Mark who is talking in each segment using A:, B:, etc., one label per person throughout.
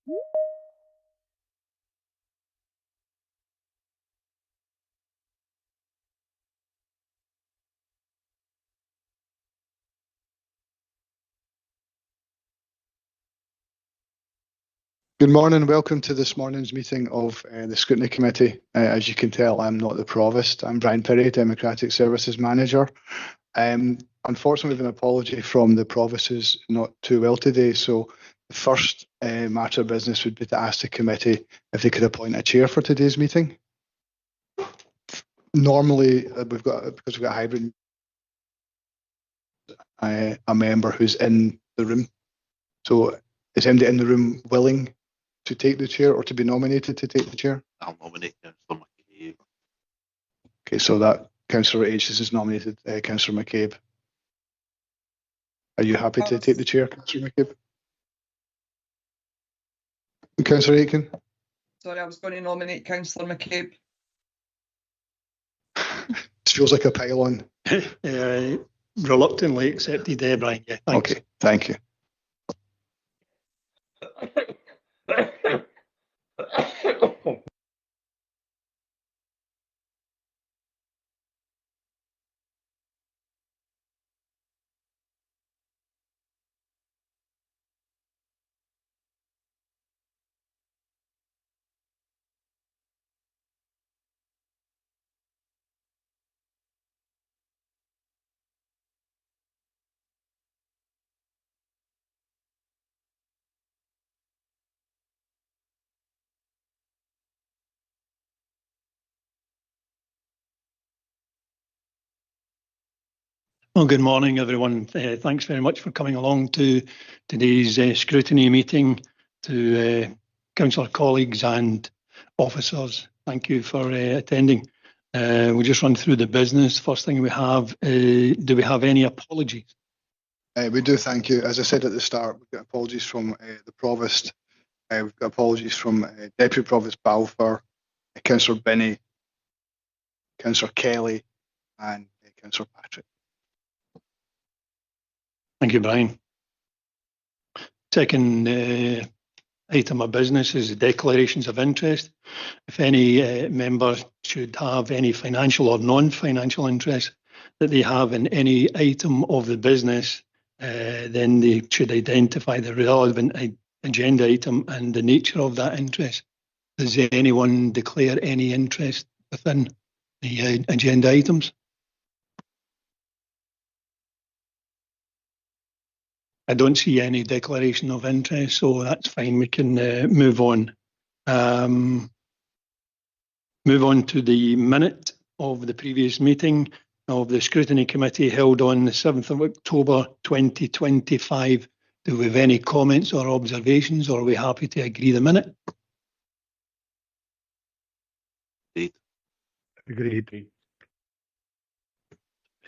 A: Good morning. Welcome to this morning's meeting of the Scrutiny Committee. As you can tell, I'm not the Provost. I'm Brian Perry, Democratic Services Manager. Unfortunately, an apology from the Provost who's not too well today. So the first matter of business would be to ask the committee if they could appoint a chair for today's meeting. Normally, because we've got a hybrid, a member who's in the room. So is anybody in the room willing to take the chair or to be nominated to take the chair?
B: I'll nominate Councillor McCabe.
A: Okay, so that Councillor H is nominated Councillor McCabe. Are you happy to take the chair, Councillor McCabe? Councillor Aitken?
C: Sorry, I was going to nominate Councillor McCabe.
A: It feels like a pile-on.
D: Reluctantly accepted, Brian. Yeah, thanks.
A: Okay, thank you.
D: Well, good morning, everyone. Thanks very much for coming along to today's scrutiny meeting. To councillor colleagues and officers, thank you for attending. We'll just run through the business. First thing we have, do we have any apologies?
A: We do, thank you. As I said at the start, we've got apologies from the Provost. We've got apologies from Deputy Provost Balfour, Councillor Binney, Councillor Kelly and Councillor Patrick.
D: Thank you, Brian. Second item of business is the declarations of interest. If any member should have any financial or non-financial interest that they have in any item of the business, then they should identify the relevant agenda item and the nature of that interest. Does anyone declare any interest within the agenda items? I don't see any declaration of interest, so that's fine. We can move on. Move on to the minute of the previous meeting of the Scrutiny Committee held on the 7th of October 2025. Do we have any comments or observations, or are we happy to agree the minute?
B: Agreed.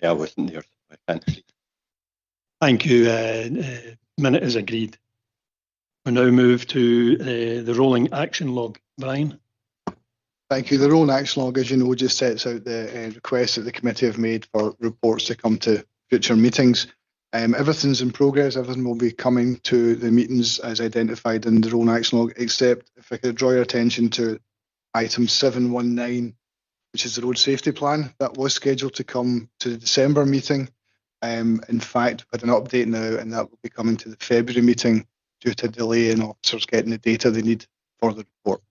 B: Yeah, I wasn't there. I can't see.
D: Thank you. Minute is agreed. We now move to the rolling action log. Brian?
A: Thank you. The rolling action log, as you know, just sets out the requests that the committee have made for reports to come to future meetings. Everything's in progress. Everything will be coming to the meetings as identified in the rolling action log, except if I could draw your attention to item 719, which is the road safety plan. That was scheduled to come to the December meeting. In fact, we've had an update now, and that will be coming to the February meeting due to a delay in officers getting the data they need for the report.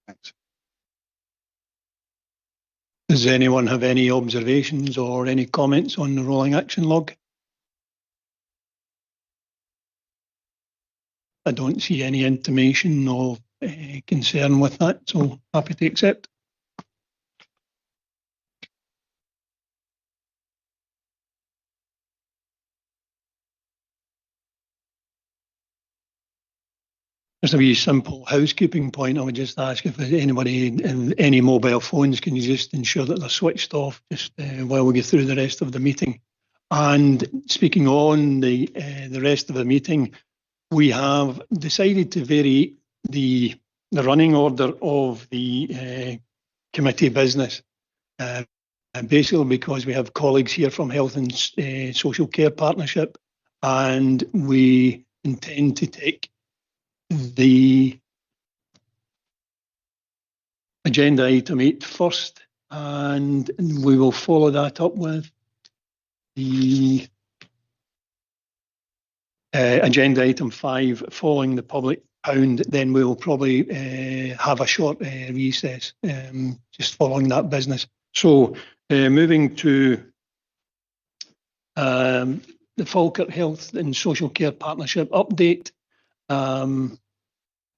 A: Thanks.
D: Does anyone have any observations or any comments on the rolling action log? I don't see any intimation of concern with that, so happy to accept. Just a wee simple housekeeping point. I would just ask if there's anybody in any mobile phones, can you just ensure that they're switched off just while we get through the rest of the meeting? And speaking on the rest of the meeting, we have decided to vary the running order of the committee business, and basically because we have colleagues here from Health and Social Care Partnership, and we intend to take the agenda item 8 first, and we will follow that up with the agenda item 5 following the public pound. Then we will probably have a short recess just following that business. So moving to the Falkirk Health and Social Care Partnership update,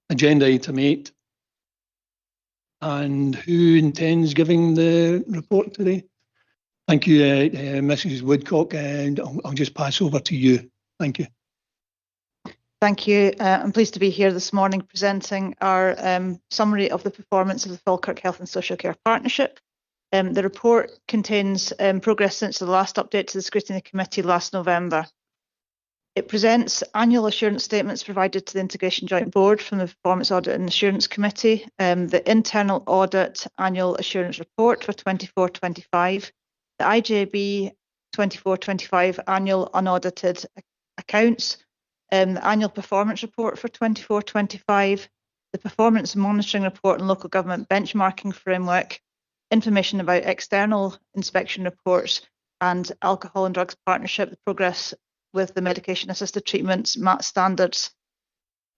D: agenda item 8. And who intends giving the report today? Thank you, Mrs. Woodcock, and I'll just pass over to you. Thank you.
E: Thank you. I'm pleased to be here this morning presenting our summary of the performance of the Falkirk Health and Social Care Partnership. The report contains progress since the last update to the Scrutiny Committee last November. It presents annual assurance statements provided to the Integration Joint Board from the Performance Audit and Assurance Committee, the Internal Audit Annual Assurance Report for 24-25, the IJB 24-25 Annual Unaudited Accounts, the Annual Performance Report for 24-25, the Performance Monitoring Report and Local Government Benchmarking Framework, information about external inspection reports, and Alcohol and Drugs Partnership, the progress with the medication assisted treatments MAT standards.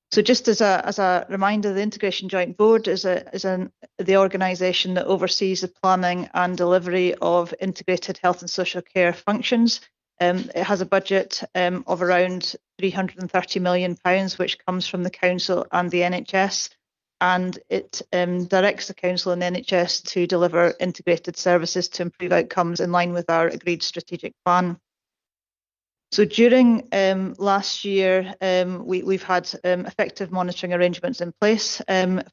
E: So just as a reminder, the Integration Joint Board is the organisation that oversees the planning and delivery of integrated health and social care functions. It has a budget of around £330 million, which comes from the Council and the NHS, and it directs the Council and the NHS to deliver integrated services to improve outcomes in line with our agreed strategic plan. So during last year, we've had effective monitoring arrangements in place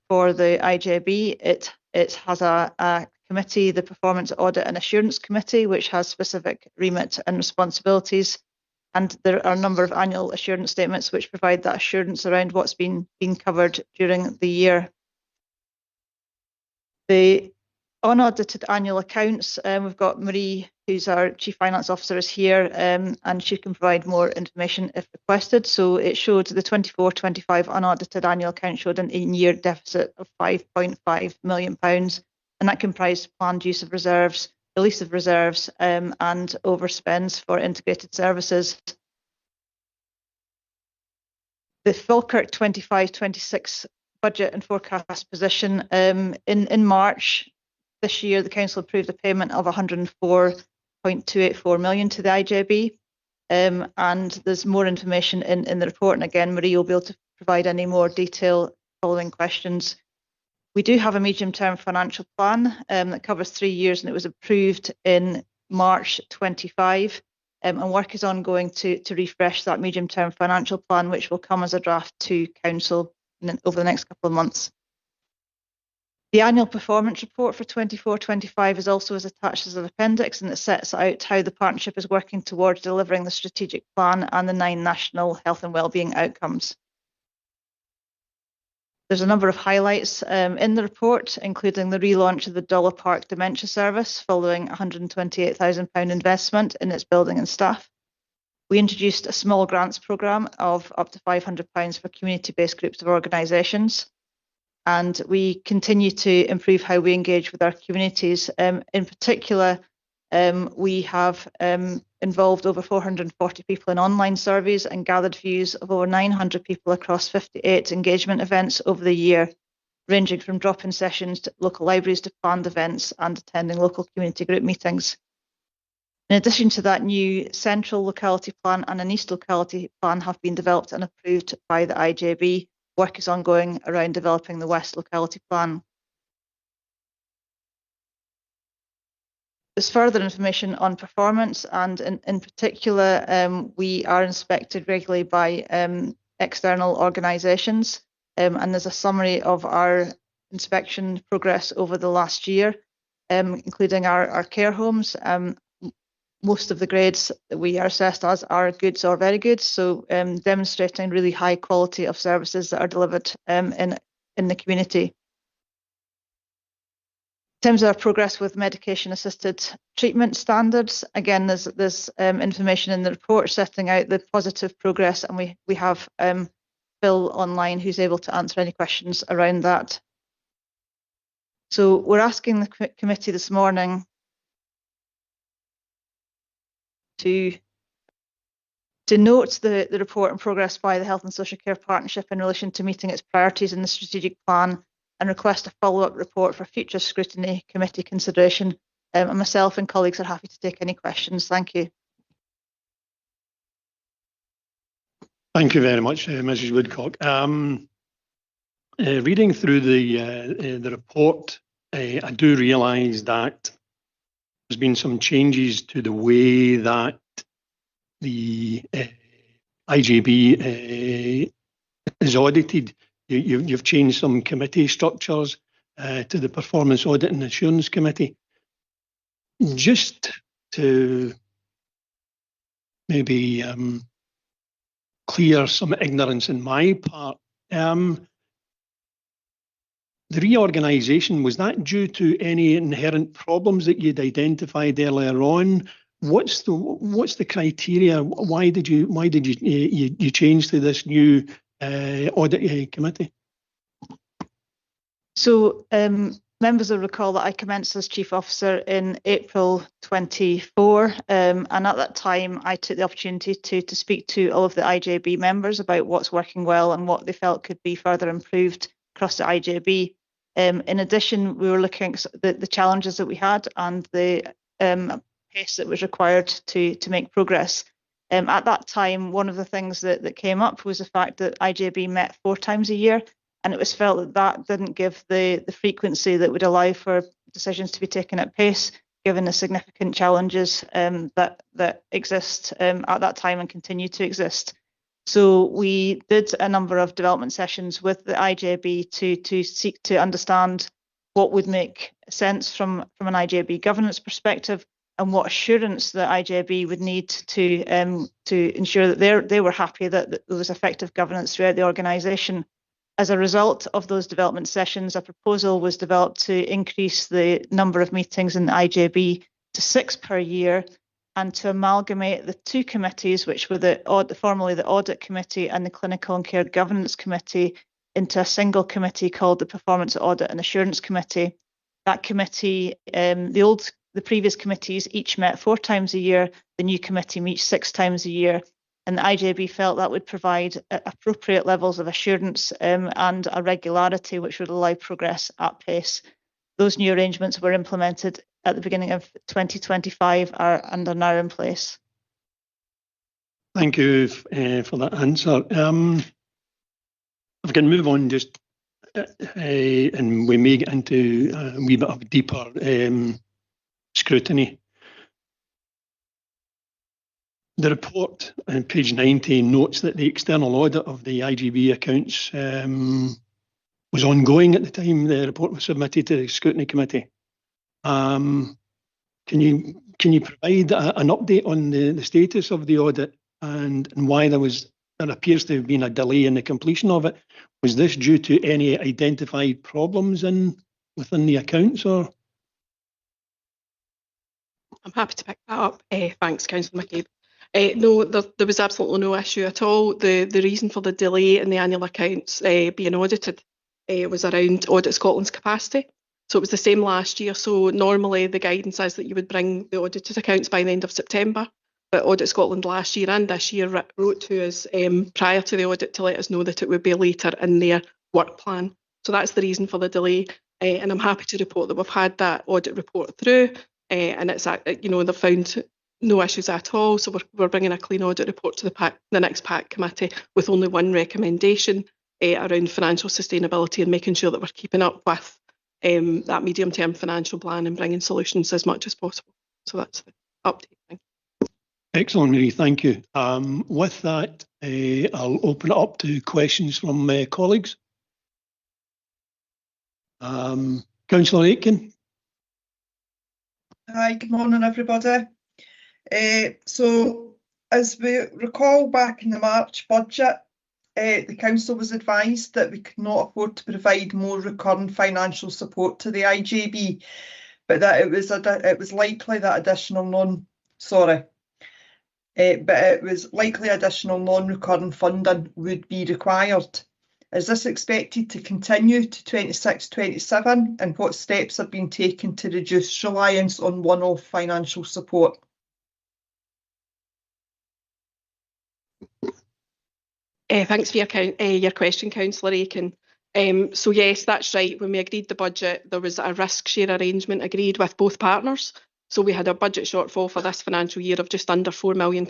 E: for the IJB. It has a committee, the Performance Audit and Assurance Committee, which has specific remit and responsibilities. And there are a number of annual assurance statements which provide that assurance around what's been covered during the year. The unaudited annual accounts, we've got Marie, who's our Chief Finance Officer, is here, and she can provide more information if requested. So it showed the 24-25 unaudited annual account showed an in-year deficit of £5.5 million, and that comprised planned use of reserves, release of reserves, and overspends for integrated services. The Falkirk 25-26 budget and forecast position, in March this year, the Council approved a payment of £104.284 million to the IJB, and there's more information in the report, and again, Marie will be able to provide any more detail following questions. We do have a medium-term financial plan that covers 3 years, and it was approved in March 25, and work is ongoing to refresh that medium-term financial plan, which will come as a draft to Council over the next couple of months. The annual performance report for 24-25 is also attached as an appendix, and it sets out how the partnership is working towards delivering the strategic plan and the 9 national health and wellbeing outcomes. There's a number of highlights in the report, including the relaunch of the Dollar Park Dementia Service following a £128,000 investment in its building and staff. We introduced a small grants programme of up to £500 for community-based groups of organisations. And we continue to improve how we engage with our communities. In particular, we have involved over 440 people in online surveys and gathered views of over 900 people across 58 engagement events over the year, ranging from drop-in sessions to local libraries to planned events and attending local community group meetings. In addition to that, new central locality plan and an east locality plan have been developed and approved by the IJB. Work is ongoing around developing the West locality plan. There's further information on performance, and in particular, we are inspected regularly by external organisations, and there's a summary of our inspection progress over the last year, including our care homes. Most of the grades that we are assessed as are goods or very good, so demonstrating really high quality of services that are delivered in the community. In terms of our progress with medication assisted treatment standards, again, there's information in the report setting out the positive progress, and we have Phil online, who's able to answer any questions around that. So we're asking the committee this morning to note the report and progress by the Health and Social Care Partnership in relation to meeting its priorities in the strategic plan, and request a follow-up report for future scrutiny committee consideration. And myself and colleagues are happy to take any questions. Thank you.
D: Thank you very much, Mrs. Woodcock. Reading through the report, I do realise that there's been some changes to the way that the IJB is audited. You've changed some committee structures to the Performance Audit and Assurance Committee. Just to maybe clear some ignorance in my part, the reorganisation, was that due to any inherent problems that you'd identified earlier on? What's the criteria? Why did you change to this new audit committee?
E: So members will recall that I commenced as Chief Officer in April 24, and at that time I took the opportunity to speak to all of the IJB members about what's working well and what they felt could be further improved across the IJB. In addition, we were looking at the challenges that we had and the pace that was required to make progress. At that time, one of the things that came up was the fact that IJB met 4 times a year, and it was felt that that didn't give the frequency that would allow for decisions to be taken at pace, given the significant challenges that exist at that time and continue to exist. So we did a number of development sessions with the IJB to seek to understand what would make sense from an IJB governance perspective, and what assurance the IJB would need to ensure that they were happy that there was effective governance throughout the organisation. As a result of those development sessions, a proposal was developed to increase the number of meetings in the IJB to 6 per year, and to amalgamate the 2 committees, which were formerly the Audit Committee and the Clinical and Care Governance Committee, into a single committee called the Performance Audit and Assurance Committee. That committee, the previous committees each met 4 times a year. The new committee meets 6 times a year, and the IJB felt that would provide appropriate levels of assurance and a regularity which would allow progress at pace. Those new arrangements were implemented at the beginning of 2025 and are now in place.
D: Thank you for that answer. If we can move on just, and we may get into a wee bit of deeper scrutiny. The report on page 90 notes that the external audit of the IJB accounts was ongoing at the time the report was submitted to the Scrutiny Committee. Can you provide an update on the status of the audit and why there appears to have been a delay in the completion of it? Was this due to any identified problems within the accounts, or?
F: I'm happy to pick that up. Thanks, Councillor McCabe. No, there was absolutely no issue at all. The reason for the delay in the annual accounts being audited was around Audit Scotland's capacity. So it was the same last year. So normally the guidance is that you would bring the audited accounts by the end of September. But Audit Scotland last year and this year wrote to us prior to the audit to let us know that it would be later in their work plan. So that's the reason for the delay. And I'm happy to report that we've had that audit report through, and it's they've found no issues at all. So we're bringing a clean audit report to the next PAC committee with only one recommendation around financial sustainability and making sure that we're keeping up with that medium-term financial plan and bringing solutions as much as possible. So that's the update. Thank you.
D: Excellent, Marie. Thank you. With that, I'll open it up to questions from colleagues. Councillor Aitken.
C: Hi, good morning, everybody. So, as we recall back in the March budget, the council was advised that we could not afford to provide more recurrent financial support to the IJB, but that it was likely that but it was likely additional non-recurring funding would be required. Is this expected to continue to 26-27, and what steps have been taken to reduce reliance on one-off financial support?
F: Thanks for your question, Councillor Aiken. So yes, that's right. When we agreed the budget, there was a risk share arrangement agreed with both partners. So we had a budget shortfall for this financial year of just under £4 million,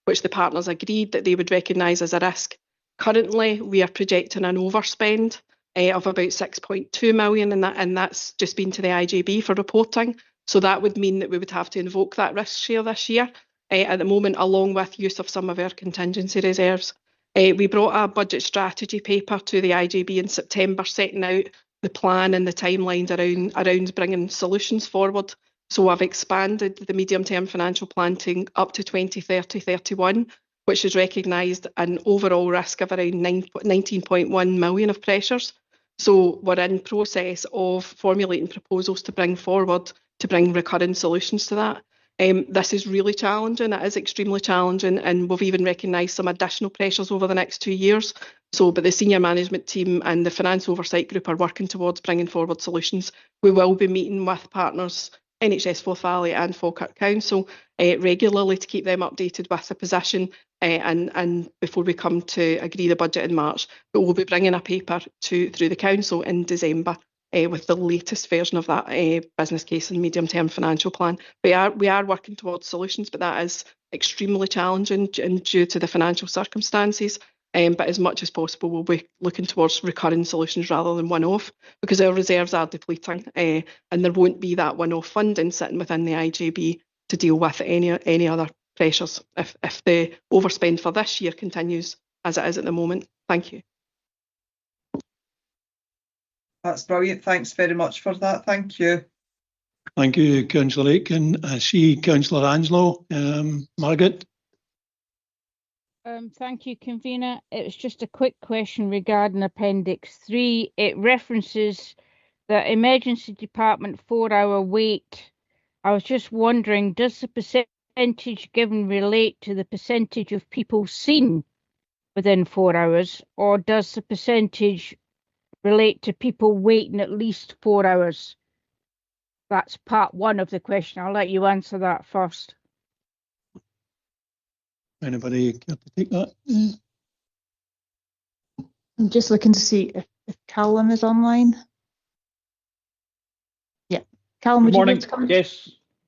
F: which the partners agreed that they would recognise as a risk. Currently, we are projecting an overspend of about 6.2 million, and that's just been to the IJB for reporting. So that would mean that we would have to invoke that risk share this year at the moment, along with use of some of our contingency reserves. We brought a budget strategy paper to the IJB in September, setting out the plan and the timelines around bringing solutions forward. So I've expanded the medium-term financial plan to up to 2030-31, which has recognised an overall risk of around 19.1 million of pressures. So we're in process of formulating proposals to bring forward to bring recurring solutions to that. This is really challenging. It is extremely challenging, and we've even recognised some additional pressures over the next 2 years. But the senior management team and the finance oversight group are working towards bringing forward solutions. We will be meeting with partners, NHS Forth Valley and Falkirk Council, regularly to keep them updated with the position and before we come to agree the budget in March. But we'll be bringing a paper through the council in December with the latest version of that business case and medium-term financial plan. We are working towards solutions, but that is extremely challenging due to the financial circumstances. But as much as possible, we'll be looking towards recurring solutions rather than one-off, because our reserves are depleting, and there won't be that one-off funding sitting within the IJB to deal with any other pressures if the overspend for this year continues as it is at the moment. Thank you.
C: That's brilliant. Thanks very much for that. Thank you.
D: Thank you, Councillor Aiken. I see Councillor Anslow. Margaret.
G: Thank you, Convener. It was just a quick question regarding Appendix 3. It references the emergency department 4-hour wait. I was just wondering, does the percentage given relate to the percentage of people seen within 4 hours, or does the percentage relate to people waiting at least 4 hours? That's part one of the question. I'll let you answer that first.
D: Anybody care to take that?
E: I'm just looking to see if Callum is online. Yeah, Callum, would you like to come?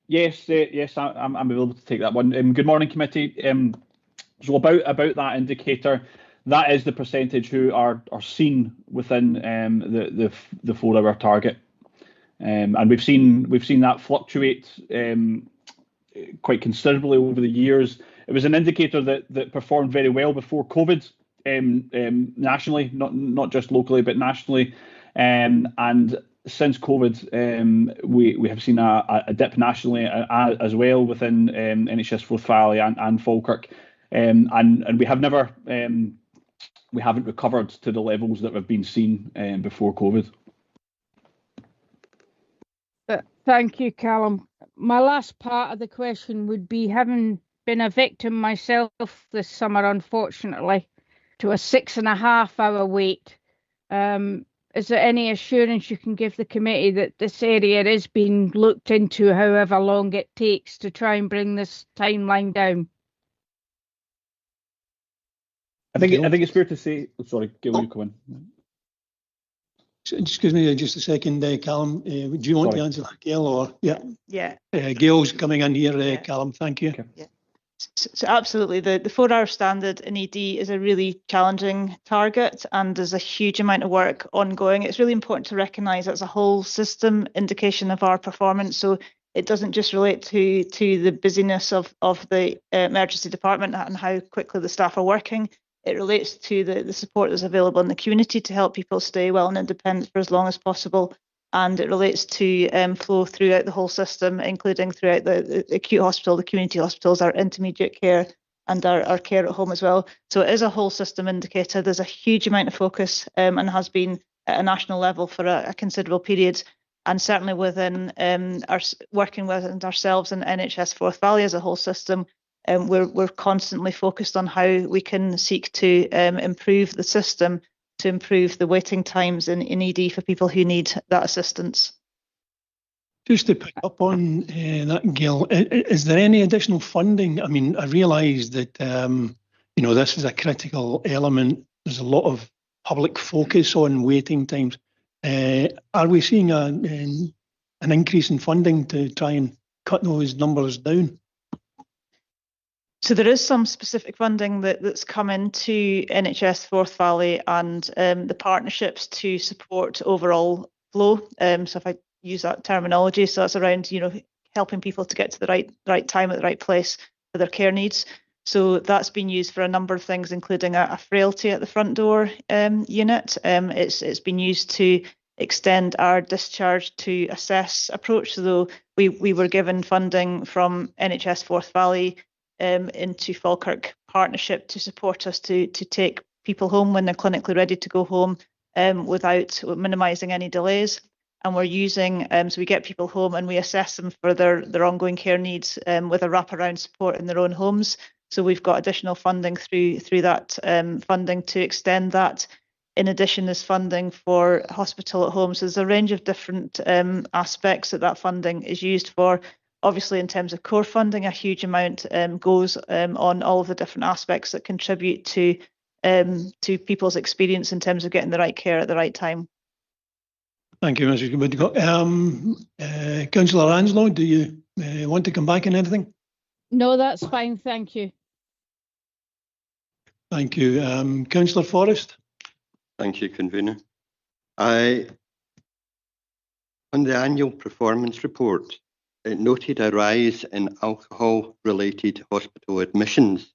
H: Yes, I'm available to take that one. Good morning, committee. So about that indicator, that is the percentage who are seen within the 4-hour target, and we've seen that fluctuate quite considerably over the years. It was an indicator that performed very well before COVID, nationally, not just locally, but nationally. And since COVID, we have seen a dip nationally as well within NHS Forth Valley and Falkirk, and we haven't recovered to the levels that have been seen before COVID.
G: Thank you, Callum. My last part of the question would be, having been a victim myself this summer, unfortunately, to a 6.5-hour wait, is there any assurance you can give the committee that this area is being looked into, however long it takes, to try and bring this timeline down?
H: I think it's fair to say. Oh, sorry, Gail, you come in.
D: Excuse me, just a second, Callum. Do you want to answer that, Gail, or
E: Yeah.
D: Gail's coming in here. Callum, thank you.
H: Okay.
E: Yeah. So absolutely, the 4-hour standard in ED is a really challenging target, and there's a huge amount of work ongoing. It's really important to recognise it's a whole system indication of our performance. So it doesn't just relate to the busyness of the emergency department and how quickly the staff are working. It relates to the support that's available in the community to help people stay well and independent for as long as possible. And it relates to flow throughout the whole system, including throughout the acute hospital, the community hospitals, our intermediate care, and our care at home as well. So it is a whole system indicator. There's a huge amount of focus and has been at a national level for a considerable period. And certainly within our working with ourselves and NHS Forth Valley as a whole system, we're constantly focused on how we can seek to improve the system to improve the waiting times in ED for people who need that assistance.
D: Just to pick up on that, Gail, is there any additional funding? I mean, I realise that this is a critical element. There's a lot of public focus on waiting times. Are we seeing an increase in funding to try and cut those numbers down?
E: So there is some specific funding that's come into NHS Forth Valley and the partnerships to support overall flow. So if I use that terminology, so that's around helping people to get to the right time at the right place for their care needs. So that's been used for a number of things, including a frailty at the front door unit. It's been used to extend our discharge to assess approach. So we were given funding from NHS Forth Valley into Falkirk Partnership to support us to take people home when they're clinically ready to go home without minimising any delays. And we're using, so we get people home and we assess them for their ongoing care needs with a wraparound support in their own homes. So we've got additional funding through that funding to extend that. In addition, there's funding for hospital at home. So there's a range of different aspects that funding is used for. Obviously, in terms of core funding, a huge amount goes on all of the different aspects that contribute to people's experience in terms of getting the right care at the right time.
D: Thank you, Mrs. Woodcock. Councillor Anslow, do you want to come back on anything?
G: No, that's fine. Thank you.
D: Thank you. Councillor Forrest.
B: Thank you, Convener. On the annual performance report, it noted a rise in alcohol-related hospital admissions,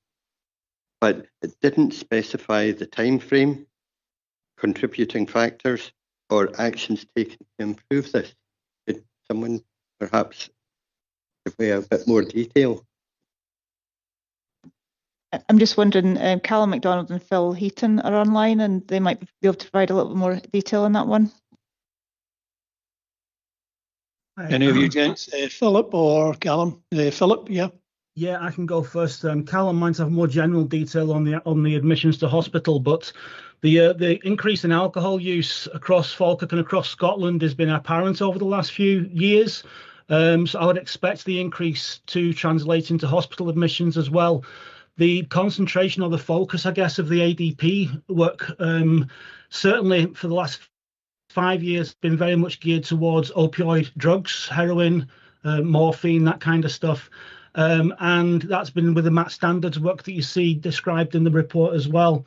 B: but it didn't specify the time frame, contributing factors, or actions taken to improve this. Could someone perhaps give me a bit more detail?
E: I'm just wondering, Callum MacDonald and Phil Heaton are online and they might be able to provide a little bit more detail on that one.
D: Any of you gents, Philip or Callum? Philip, yeah.
I: Yeah, I can go first. Callum might have more general detail on the admissions to hospital, but the increase in alcohol use across Falkirk and across Scotland has been apparent over the last few years. So I would expect the increase to translate into hospital admissions as well. The concentration or the focus, I guess, of the ADP work, certainly for the last 5 years, been very much geared towards opioid drugs, heroin, morphine, that kind of stuff. And that's been with the MAT standards work that you see described in the report as well.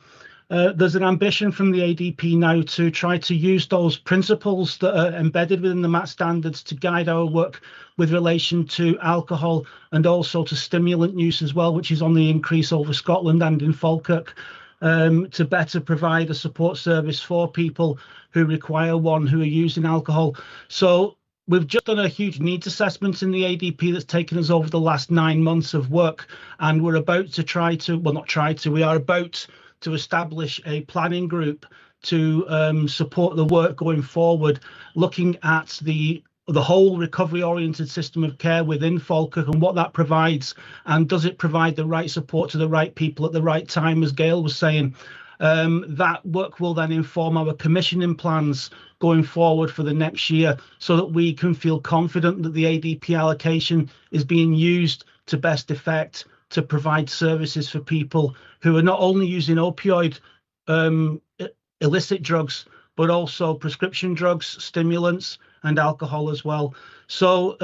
I: There's an ambition from the ADP now to try to use those principles that are embedded within the MAT standards to guide our work with relation to alcohol and also to stimulant use as well, which is on the increase over Scotland and in Falkirk, to better provide a support service for people who require one who are using alcohol. So we've just done a huge needs assessment in the ADP that's taken us over the last 9 months of work, and we're about to we are about to establish a planning group to support the work going forward, looking at the whole recovery-oriented system of care within Falkirk and what that provides, and does it provide the right support to the right people at the right time, as Gail was saying. That work will then inform our commissioning plans going forward for the next year so that we can feel confident that the ADP allocation is being used to best effect to provide services for people who are not only using opioid illicit drugs, but also prescription drugs, stimulants, and alcohol as well. So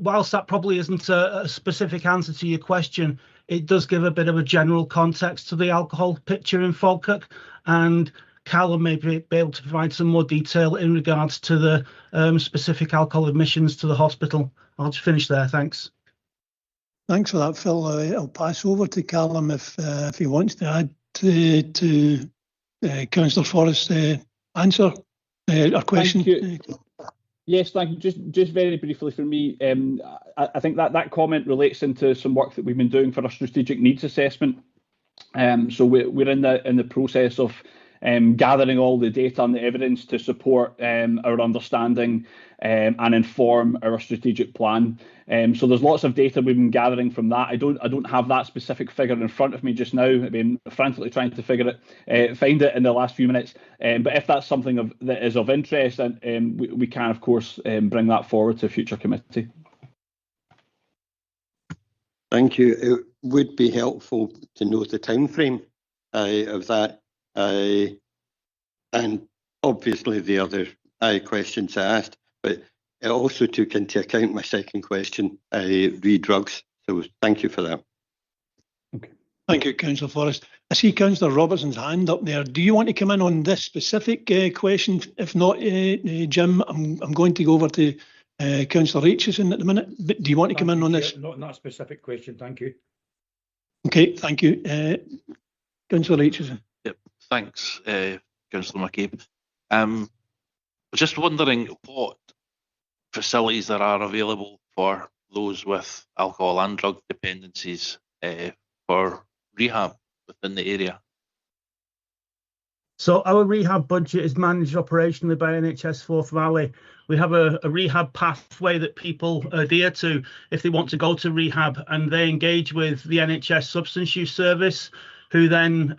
I: whilst that probably isn't a specific answer to your question, it does give a bit of a general context to the alcohol picture in Falkirk, and Callum may be able to provide some more detail in regards to the specific alcohol admissions to the hospital. I'll just finish there, thanks.
D: Thanks for that, Phil. I'll pass over to Callum if he wants to add to Councillor Forrest's answer or question.
H: Thank you. Yes, thank you. Just very briefly for me, I think that comment relates into some work that we've been doing for our strategic needs assessment. So we're in the process of gathering all the data and the evidence to support our understanding and inform our strategic plan. So there's lots of data we've been gathering from that. I don't have that specific figure in front of me just now. I've been frantically trying to find it in the last few minutes. But if that's something that is of interest, then we can of course bring that forward to a future committee.
B: Thank you. It would be helpful to know the time frame of that, and obviously the other questions I asked, but it also took into account my second question, re-drugs. So thank you for that.
D: Okay. Thank you, Councillor Forrest. I see Councillor Robertson's hand up there. Do you want to come in on this specific question? If not, Jim, I'm going to go over to Councillor Aitchison at the minute. But do you want to come in on this?
J: Not in that specific question, thank you.
D: Okay, thank you. Councillor Aitchison.
K: Yep, thanks, Councillor McCabe. Just wondering what facilities there are available for those with alcohol and drug dependencies for rehab within the area.
I: So our rehab budget is managed operationally by NHS Forth Valley. We have a rehab pathway that people adhere to if they want to go to rehab, and they engage with the NHS Substance Use Service, who then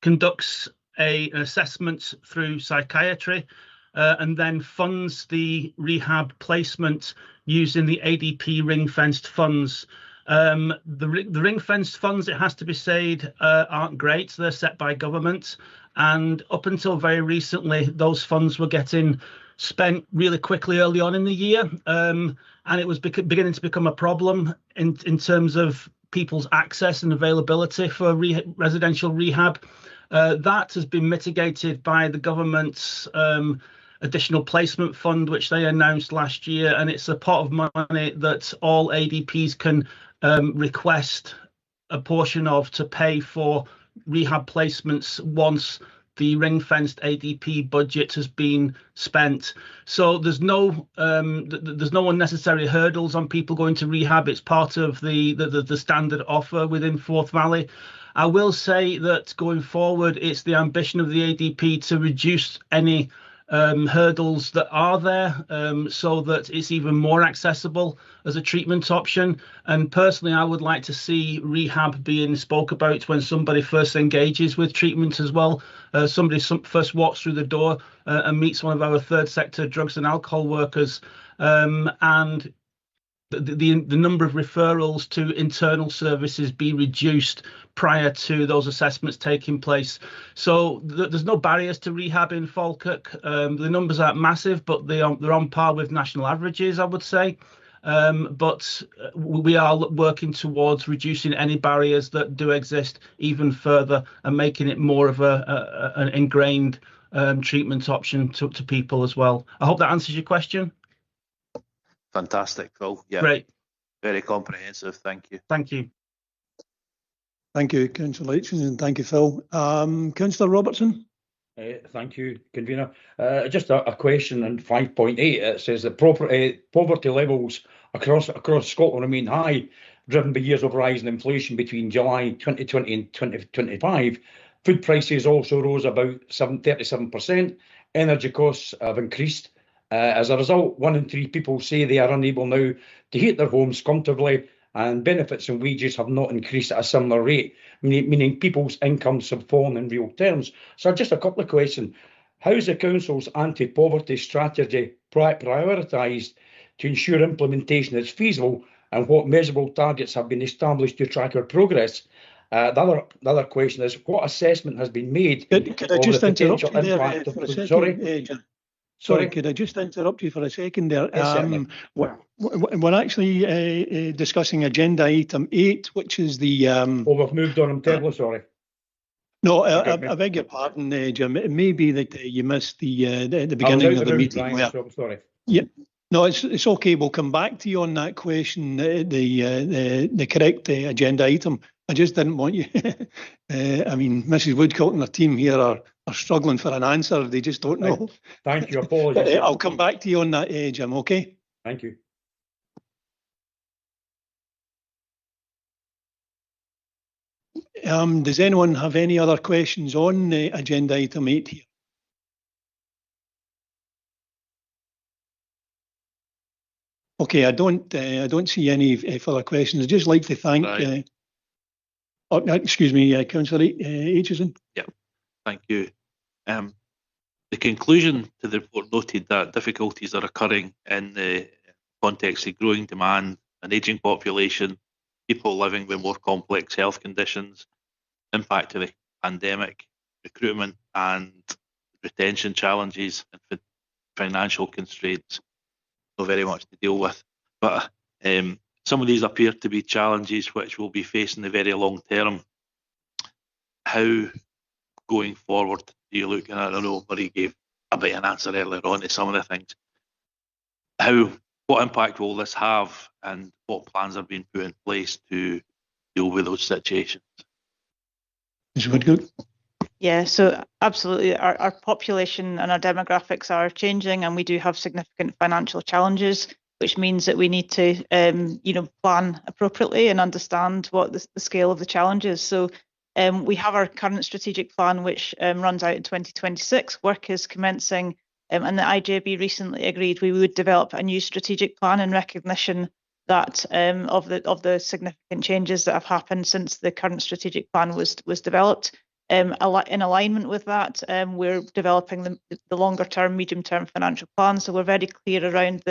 I: conducts an assessment through psychiatry and then funds the rehab placement using the ADP ring-fenced funds. The ring-fenced funds, it has to be said, aren't great. They're set by government, and up until very recently, those funds were getting spent really quickly early on in the year, and it was beginning to become a problem in terms of people's access and availability for residential rehab. That has been mitigated by the government's additional placement fund, which they announced last year, and it's a pot of money that all ADPs can request a portion of to pay for rehab placements once the ring-fenced ADP budget has been spent. So there's no unnecessary hurdles on people going to rehab. It's part of the standard offer within Forth Valley. I will say that going forward, it's the ambition of the ADP to reduce any hurdles that are there, so that it's even more accessible as a treatment option. And personally, I would like to see rehab being spoke about when somebody first engages with treatment as well. Somebody first walks through the door and meets one of our third sector drugs and alcohol workers, and the number of referrals to internal services be reduced prior to those assessments taking place. So there's no barriers to rehab in Falkirk. The numbers aren't massive, but they're on par with national averages, I would say. But we are working towards reducing any barriers that do exist even further and making it more of an ingrained treatment option to people as well. I hope that answers your question.
K: Fantastic, Phil. Yeah,
I: great.
K: Very comprehensive. Thank you.
I: Thank you.
D: Thank you, Councillor Aitchison, and thank you, Phil. Councillor Robertson.
J: Thank you, convener. Just a question in 5.8. It says that poverty levels across Scotland remain high, driven by years of rising inflation between July 2020 and 2025. Food prices also rose about 37%. Energy costs have increased. As a result, 1 in 3 people say they are unable now to heat their homes comfortably, and benefits and wages have not increased at a similar rate, meaning people's incomes have fallen in real terms. So just a couple of questions. How is the Council's anti-poverty strategy prioritised to ensure implementation is feasible, and what measurable targets have been established to track our progress? The other question is, what assessment has been made
D: could I just interrupt you there for a second?
J: Sorry?
D: Sorry, could I just interrupt you for a second there?
J: Yes,
D: we're actually discussing agenda item 8, which is the...
J: we've moved on. I'm terribly sorry.
D: No, I beg your pardon, Jim. It may be that you missed the beginning of the meeting.
J: Brian, so I'm sorry.
D: Yeah. No, it's okay. We'll come back to you on that question, the correct agenda item. I just didn't want you... I mean, Mrs. Woodcock and her team here are struggling for an answer. They just don't know.
J: Thank you. Apologies.
D: I'll come back to you on that, Jim, okay?
J: Thank you.
D: Does anyone have any other questions on agenda item 8 here? Okay, I don't see any further questions. I'd just like to thank.
K: Right.
D: Excuse me, Councillor Aitchison.
K: Yeah, thank you. The conclusion to the report noted that difficulties are occurring in the context of growing demand, an ageing population, people living with more complex health conditions, impact of the pandemic, recruitment and retention challenges, and financial constraints. Not very much to deal with, but some of these appear to be challenges which we'll be facing in the very long term. How, going forward, do you look, and I don't know, Marie gave a bit of an answer earlier on to some of the things. What impact will this have, and what plans are being put in place to deal with those situations?
D: Ms. Woodcock?
E: Yeah, so absolutely. Our population and our demographics are changing, and we do have significant financial challenges, which means that we need to, plan appropriately and understand what the scale of the challenge is. So we have our current strategic plan, which runs out in 2026. Work is commencing, and the IJB recently agreed we would develop a new strategic plan in recognition that of the significant changes that have happened since the current strategic plan was developed. In alignment with that, we're developing the longer term, medium term financial plan. So we're very clear around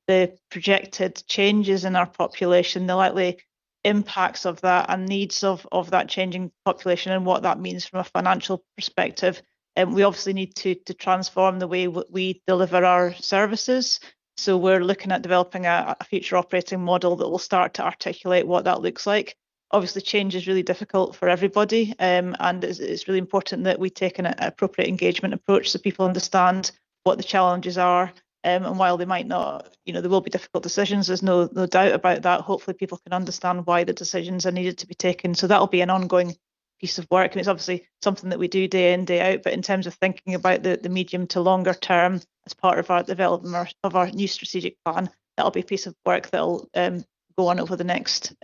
E: the projected changes in our population, the likely impacts of that and needs of that changing population and what that means from a financial perspective. We obviously need to transform the way we deliver our services. So we're looking at developing a future operating model that will start to articulate what that looks like. Obviously, change is really difficult for everybody, and it's really important that we take an appropriate engagement approach so people understand what the challenges are. And while they might not, there will be difficult decisions, there's no doubt about that. Hopefully, people can understand why the decisions are needed to be taken. So that'll be an ongoing piece of work, and it's obviously something that we do day in, day out. But in terms of thinking about the medium to longer term as part of our development of our new strategic plan, that'll be a piece of work that'll go on over the next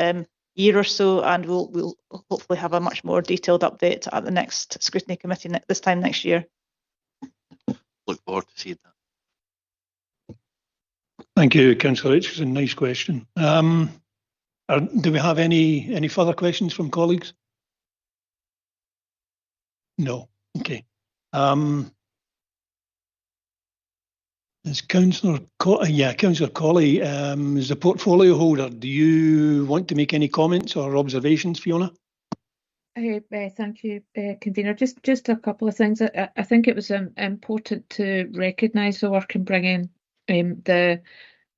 E: year or so, and we'll hopefully have a much more detailed update at the next scrutiny committee this time next year.
K: Look forward to seeing that.
D: Thank you, Councillor Aitchison. Nice question. Do we have any further questions from colleagues? No. Okay. Is Councillor Colley, is the portfolio holder. Do you want to make any comments or observations, Fiona?
L: Thank you, Convener. Just a couple of things. I think it was important to recognise the work in bringing the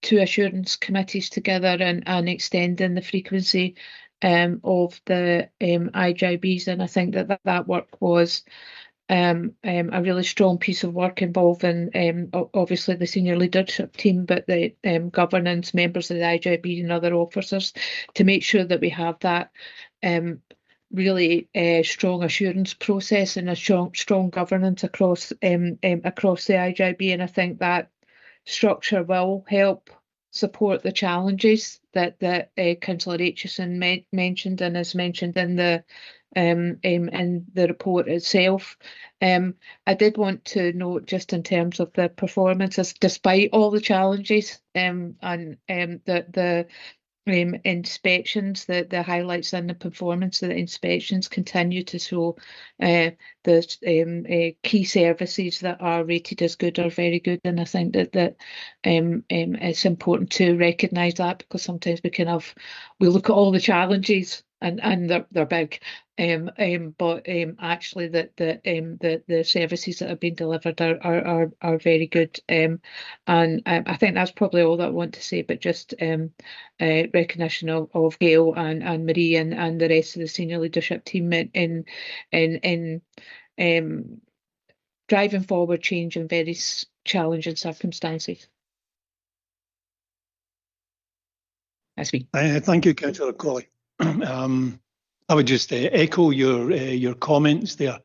L: two assurance committees together and extending the frequency of the IJBs, and I think that work was a really strong piece of work involving obviously the senior leadership team, but the governance, members of the IJB and other officers, to make sure that we have that really strong assurance process and a strong governance across the IJB. And I think that structure will help support the challenges that Councillor Aitchison mentioned and is mentioned in the report itself. I did want to note, just in terms of the performances, despite all the challenges and the inspections, the highlights and the performance of the inspections continue to show the key services that are rated as good or very good. And I think that it's important to recognise that, because sometimes we look at all the challenges and they're big, but actually the services that have been delivered are very good, and I think that's probably all that I want to say. But just recognition of Gail and Marie and the rest of the senior leadership team in driving forward change in very challenging circumstances. That's me.
D: Thank you, Councillor Colley. I would just echo your comments there.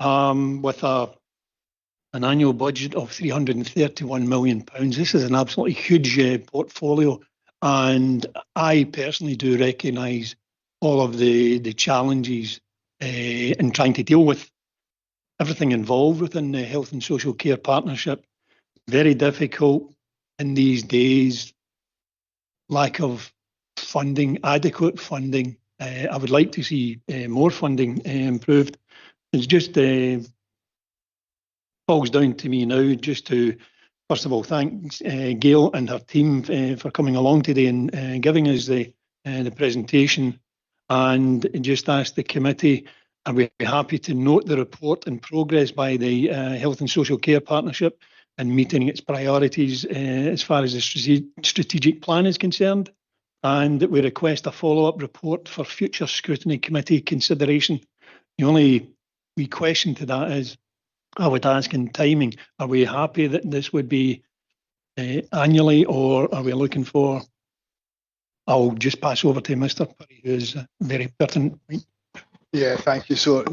D: With an annual budget of £331 million, this is an absolutely huge portfolio, and I personally do recognise all of the challenges in trying to deal with everything involved within the Health and Social Care Partnership. Very difficult in these days, lack of funding, adequate funding. I would like to see more funding improved. It's just falls down to me now just to, first of all, thank Gail and her team for coming along today and giving us the presentation, and just ask the committee, are we happy to note the report and progress by the Health and Social Care Partnership and meeting its priorities as far as the strategic plan is concerned, and that we request a follow-up report for future Scrutiny Committee consideration. The only wee question to that is, I would ask in timing, are we happy that this would be annually, or are we looking for, I'll just pass over to Mr. Purry, who is a very pertinent point.
A: Yeah, thank you. So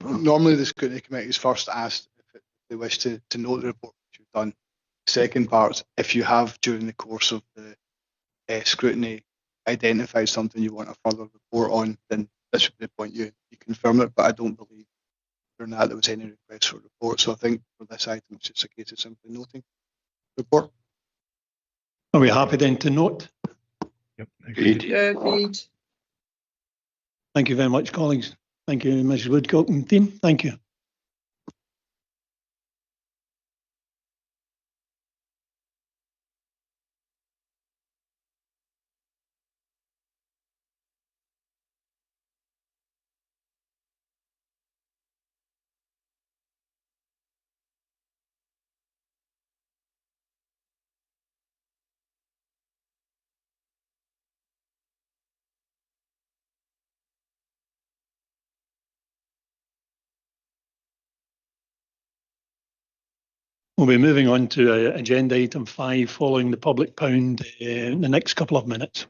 A: normally the Scrutiny Committee is first asked if they wish to note the report that you've done. Second part, if you have during the course of the scrutiny identified something you want a further report on, then this would be the point you confirm it. But I don't believe during that there was any request for a report. So I think for this item it's just a case of simply noting the report.
D: Are we happy then to note?
C: Yep. Agreed.
D: Thank you very much, colleagues. Thank you, Mrs. Woodcock and team. Thank you. We'll be moving on to agenda item 5 following the public pound in the next couple of minutes.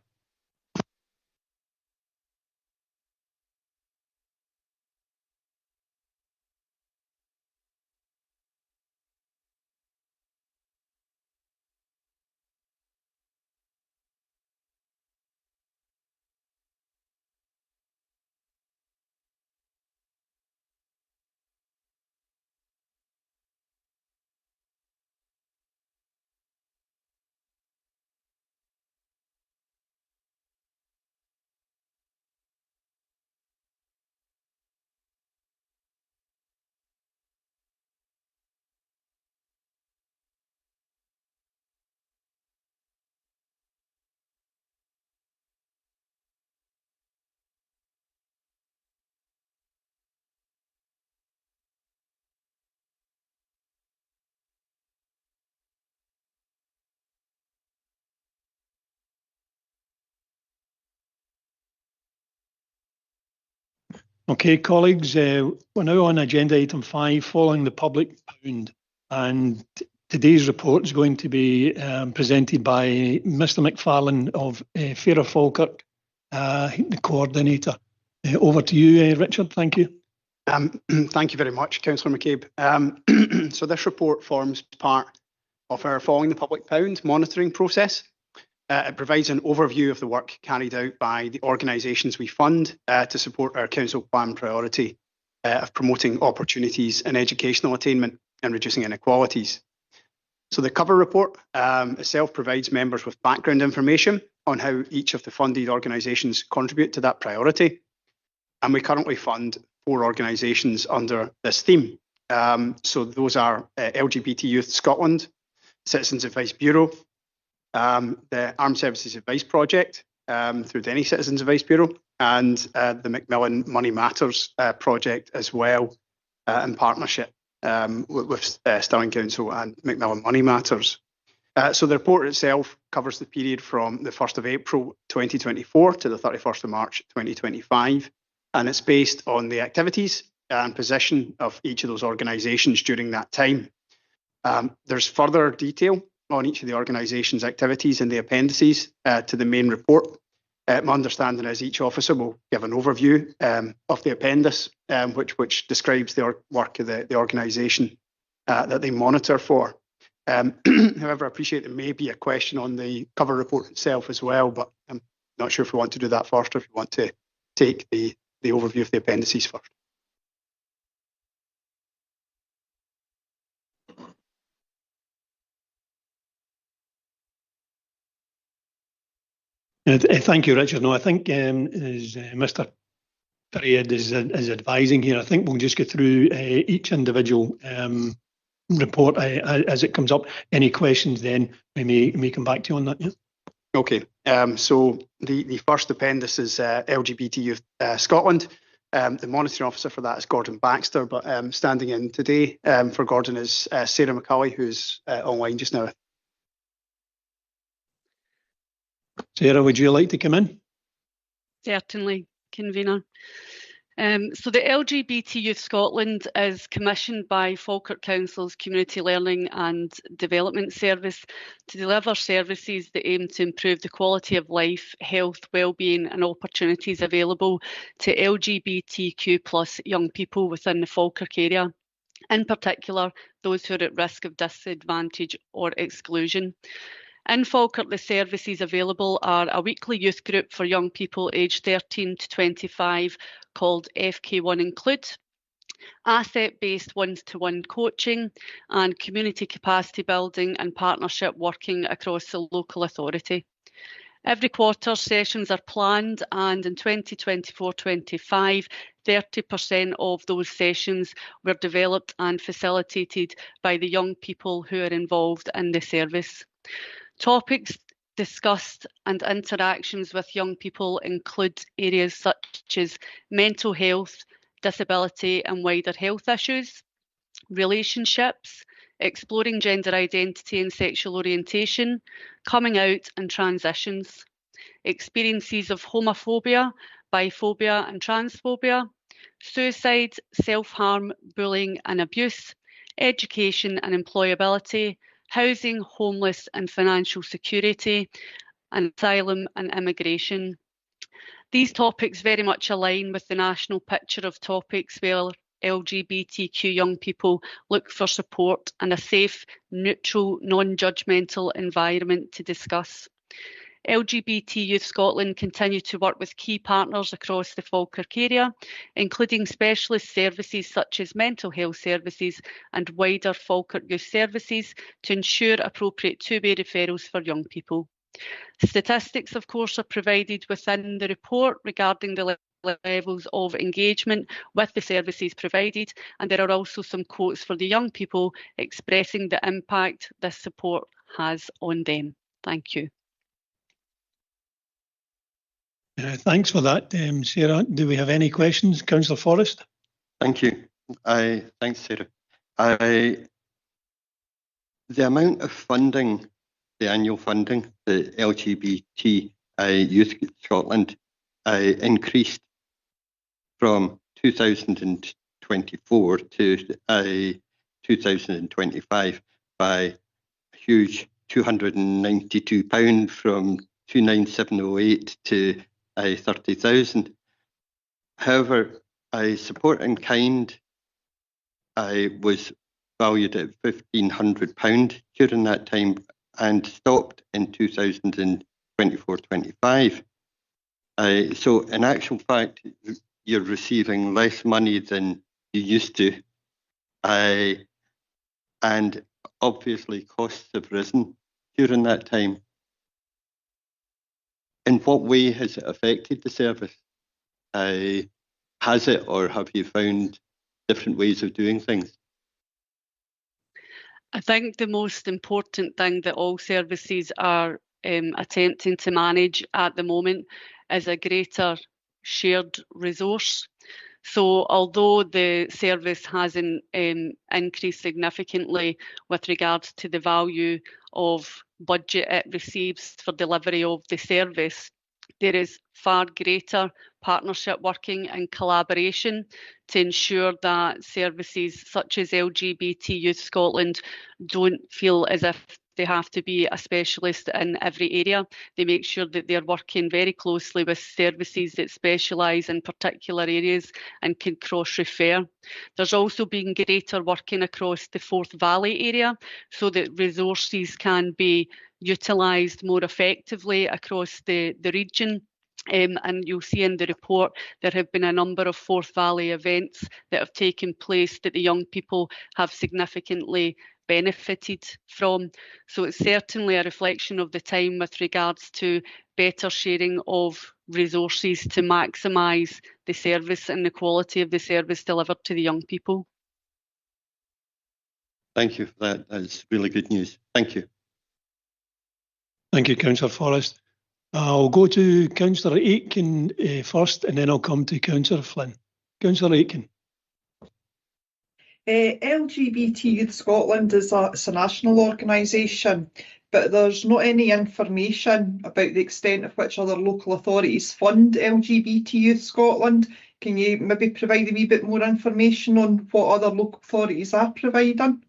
D: Okay, colleagues, we're now on agenda item 5 following the public pound, and today's report is going to be presented by Mr. McFarlane of Fairer Falkirk, the coordinator. Over to you, Richard. Thank you.
M: Thank you very much, Councillor McCabe. So this report forms part of our Following the Public Pound monitoring process. It provides an overview of the work carried out by the organisations we fund to support our council plan priority of promoting opportunities in educational attainment and reducing inequalities. So the cover report itself provides members with background information on how each of the funded organisations contribute to that priority. And we currently fund 4 organisations under this theme. So those are LGBT Youth Scotland, Citizens Advice Bureau, the Armed Services Advice Project through the Any Citizens Advice Bureau, and the Macmillan Money Matters project as well, in partnership with Stirling Council and Macmillan Money Matters. So the report itself covers the period from the 1st of April 2024 to the 31st of March 2025, and it's based on the activities and position of each of those organisations during that time. There's further detail on each of the organisations' activities in the appendices to the main report. My understanding is each officer will give an overview of the appendix, which describes the work of the organisation that they monitor for. However, I appreciate there may be a question on the cover report itself as well, but I'm not sure if we want to do that first or if we want to take the overview of the appendices first.
D: Thank you, Richard. No, I think as Mr. Period is advising here, I think we'll just go through each individual report as it comes up. Any questions then we may come back to you on that. Yeah.
M: Okay, so the first appendix is LGBT Youth Scotland. The monitoring officer for that is Gordon Baxter, but standing in today for Gordon is Sarah McCulley, who's online just now.
D: Sarah, would you like to come in?
N: Certainly, convener. So the LGBT Youth Scotland is commissioned by Falkirk Council's Community Learning and Development Service to deliver services that aim to improve the quality of life, health, wellbeing and opportunities available to LGBTQ+ young people within the Falkirk area, in particular those who are at risk of disadvantage or exclusion. In Falkirk, the services available are a weekly youth group for young people aged 13 to 25 called FK1 Include, asset-based one-to-one coaching and community capacity building and partnership working across the local authority. Every quarter, sessions are planned, and in 2024-25, 30% of those sessions were developed and facilitated by the young people who are involved in the service. Topics discussed and interactions with young people include areas such as mental health, disability and wider health issues, relationships, exploring gender identity and sexual orientation, coming out and transitions, experiences of homophobia, biphobia and transphobia, suicide, self-harm, bullying and abuse, education and employability, housing, homeless and financial security, and asylum and immigration. These topics very much align with the national picture of topics where LGBTQ young people look for support and a safe, neutral, non-judgmental environment to discuss. LGBT Youth Scotland continue to work with key partners across the Falkirk area, including specialist services such as mental health services and wider Falkirk youth services to ensure appropriate two-way referrals for young people. Statistics, of course, are provided within the report regarding the levels of engagement with the services provided, and there are also some quotes for the young people expressing the impact this support has on them. Thank you.
D: Thanks for that, Sarah. Do we have any questions? Councillor Forrest?
B: Thank you. Thanks, Sarah. The amount of funding, the annual funding, the LGBT Youth Scotland increased from 2024 to 2025 by a huge £292 from 29708 to 30,000. However, support in kind was valued at £1,500 during that time and stopped in 2024-25. So in actual fact, you're receiving less money than you used to, and obviously costs have risen during that time. In what way has it affected the service? Has it, or have you found different ways of doing things?
N: I think the most important thing that all services are attempting to manage at the moment is a greater shared resource. So although the service hasn't increased significantly with regards to the value of budget it receives for delivery of the service, there is far greater partnership working and collaboration to ensure that services such as LGBT Youth Scotland don't feel as if they have to be a specialist in every area. They make sure that they're working very closely with services that specialise in particular areas and can cross-refer. There's also been greater working across the Forth Valley area so that resources can be utilised more effectively across the region. And you'll see in the report there have been a number of Forth Valley events that have taken place that the young people have significantly benefited from. So it's certainly a reflection of the time with regards to better sharing of resources to maximise the service and the quality of the service delivered to the young people.
B: Thank you for that. That's really good news. Thank you.
D: Thank you, Councillor Forrest. I'll go to Councillor Aitken first, and then I'll come to Councillor Flynn. Councillor Aitken.
C: LGBT Youth Scotland is a national organisation, but there's not any information about the extent of which other local authorities fund LGBT Youth Scotland. Can you maybe provide a wee bit more information on what other local authorities are providing?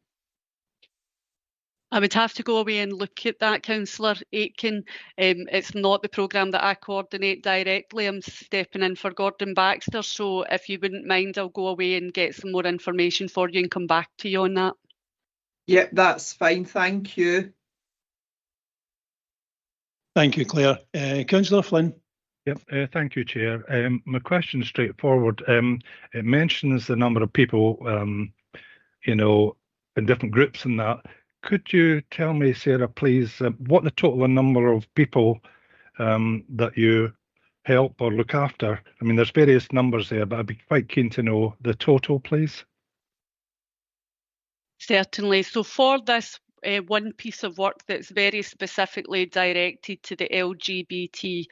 N: I would have to go away and look at that, Councillor Aitken. It's not the programme that I coordinate directly. I'm stepping in for Gordon Baxter, so if you wouldn't mind, I'll go away and get some more information for you and come back to you on that.
C: Yep, that's fine, thank you.
D: Thank you, Claire. Councillor Flynn.
O: Yep, thank you, Chair. My question is straightforward. It mentions the number of people, you know, in different groups and that. Could you tell me, Sarah, please, what the total number of people that you help or look after? I mean, there's various numbers there, but I'd be quite keen to know the total, please.
N: Certainly. So for this one piece of work that's very specifically directed to the LGBTQ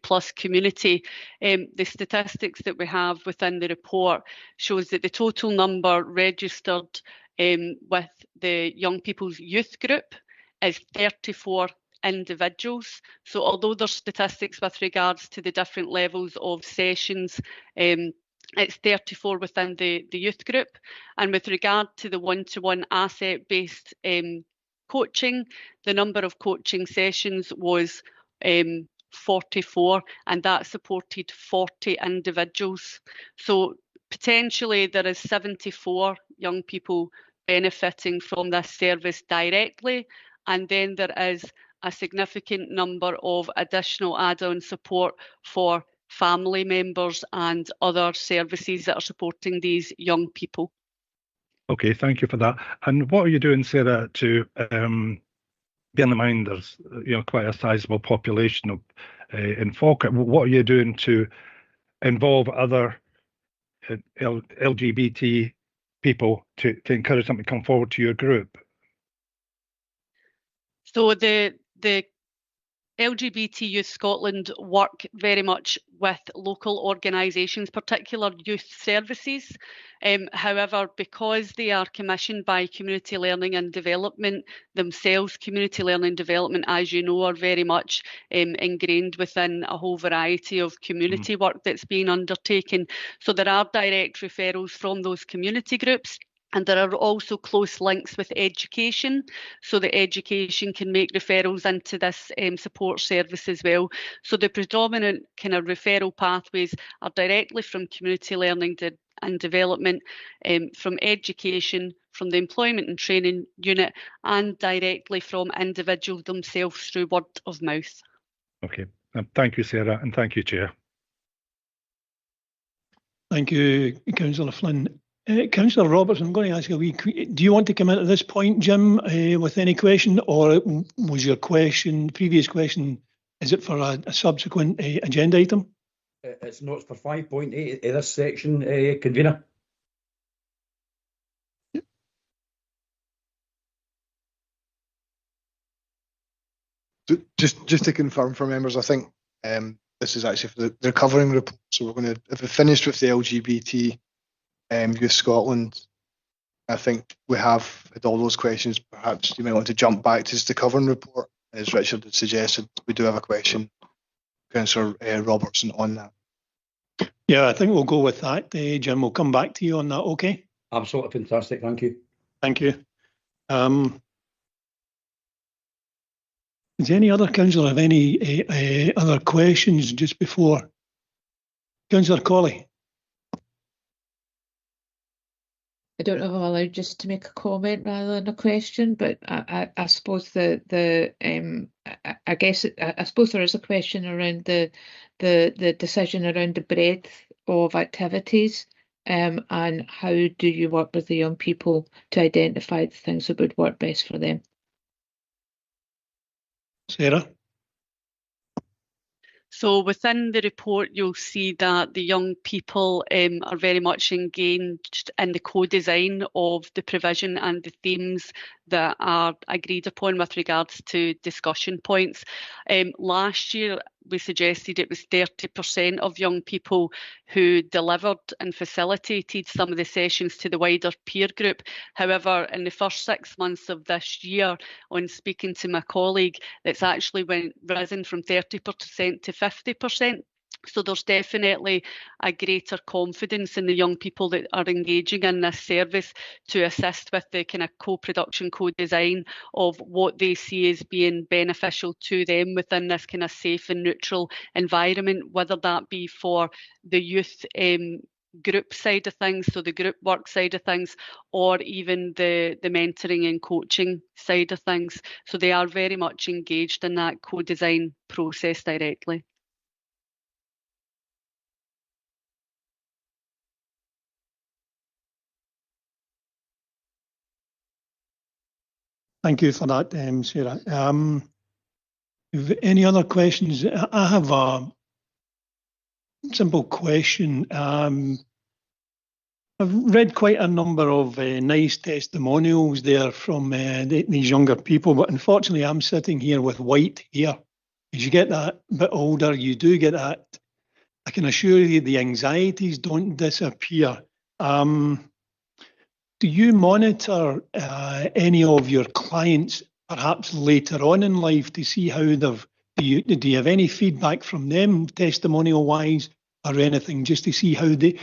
N: plus community, the statistics that we have within the report shows that the total number registered with the Young People's Youth Group is 34 individuals. So although there's statistics with regards to the different levels of sessions, it's 34 within the youth group. And with regard to the one-to-one asset-based coaching, the number of coaching sessions was 44, and that supported 40 individuals. So potentially there is 74 young people benefiting from this service directly, and then there is a significant number of additional add-on support for family members and other services that are supporting these young people.
O: Okay, thank you for that. And what are you doing, Sarah, to bear in mind there's quite a sizable population of in Falkirk? What are you doing to involve other LGBT people to encourage them to come forward to your group?
N: So the LGBT Youth Scotland work very much with local organisations, particular youth services. However, because they are commissioned by Community Learning and Development themselves, Community Learning and Development, as you know, are very much ingrained within a whole variety of community work that's being undertaken. So there are direct referrals from those community groups. And there are also close links with education, so that education can make referrals into this support service as well. So the predominant kind of referral pathways are directly from community learning and development, from education, from the employment and training unit, and directly from individuals themselves through word of mouth.
O: Okay, thank you, Sarah, and thank you, Chair.
D: Thank you, Councillor Flynn. Councillor Roberts, I'm going to ask you, do you want to come in at this point, Jim, with any question, or was your previous question, is it for a subsequent agenda item?
J: It's not for 5.8 in this section, Convener.
A: Just to confirm for members, I think this is actually for the recovering report. So we're going to, if we finished with the LGBT Youth Scotland, I think we have had all those questions. Perhaps you might want to jump back to just the covering report. As Richard had suggested, we do have a question, Councillor Robertson, on that.
D: Yeah, I think we'll go with that. Jim, we'll come back to you on that, okay?
J: Absolutely fantastic, thank you.
D: Thank you. Does any other councillor have any other questions just before? Councillor Colley.
L: I don't know if I'm allowed just to make a comment rather than a question, but I suppose I suppose there is a question around the decision around the breadth of activities and how do you work with the young people to identify the things that would work best for them?
D: Sarah?
N: So within the report, you'll see that the young people are very much engaged in the co-design of the provision and the themes that are agreed upon with regards to discussion points. Last year, we suggested it was 30% of young people who delivered and facilitated some of the sessions to the wider peer group. However, in the first 6 months of this year, on speaking to my colleague, it's actually risen from 30% to 50%. So there's definitely a greater confidence in the young people that are engaging in this service to assist with the kind of co-production, co-design of what they see as being beneficial to them within this kind of safe and neutral environment, whether that be for the youth group side of things, so the group work side of things, or even the mentoring and coaching side of things. So they are very much engaged in that co-design process directly.
D: Thank you for that, Sarah. Any other questions? I have a simple question. I've read quite a number of nice testimonials there from these younger people, but unfortunately I'm sitting here with white hair. As you get that bit older, you do get that. I can assure you the anxieties don't disappear. Do you monitor any of your clients perhaps later on in life to see how do you have any feedback from them testimonial wise or anything, just to see how the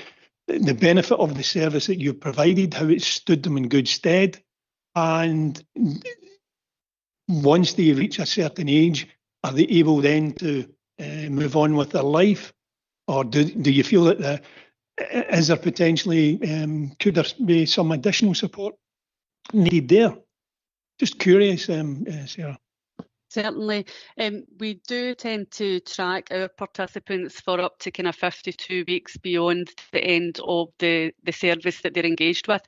D: benefit of the service that you've provided, how it stood them in good stead? And once they reach a certain age, are they able then to move on with their life? Or do you feel that is there potentially, could there be some additional support needed there? Just curious, Sarah.
N: Certainly. We do tend to track our participants for up to kind of 52 weeks beyond the end of the service that they're engaged with.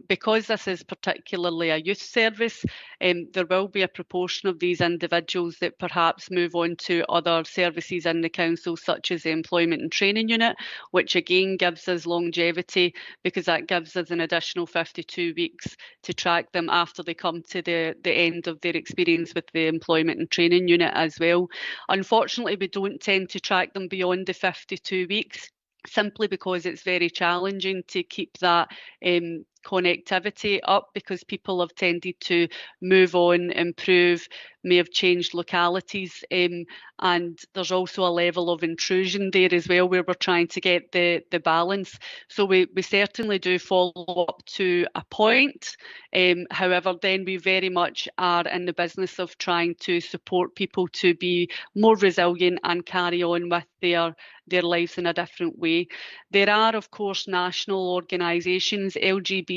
N: Because this is particularly a youth service, there will be a proportion of these individuals that perhaps move on to other services in the council, such as the Employment and Training Unit, which again gives us longevity because that gives us an additional 52 weeks to track them after they come to the end of their experience with the Employment and Training Unit as well. Unfortunately, we don't tend to track them beyond the 52 weeks, simply because it's very challenging to keep that connectivity up, because people have tended to move on, improve, may have changed localities, and there's also a level of intrusion there as well, where we're trying to get the balance. So we certainly do follow up to a point. However, then we very much are in the business of trying to support people to be more resilient and carry on with their lives in a different way. There are, of course, national organisations. LGBT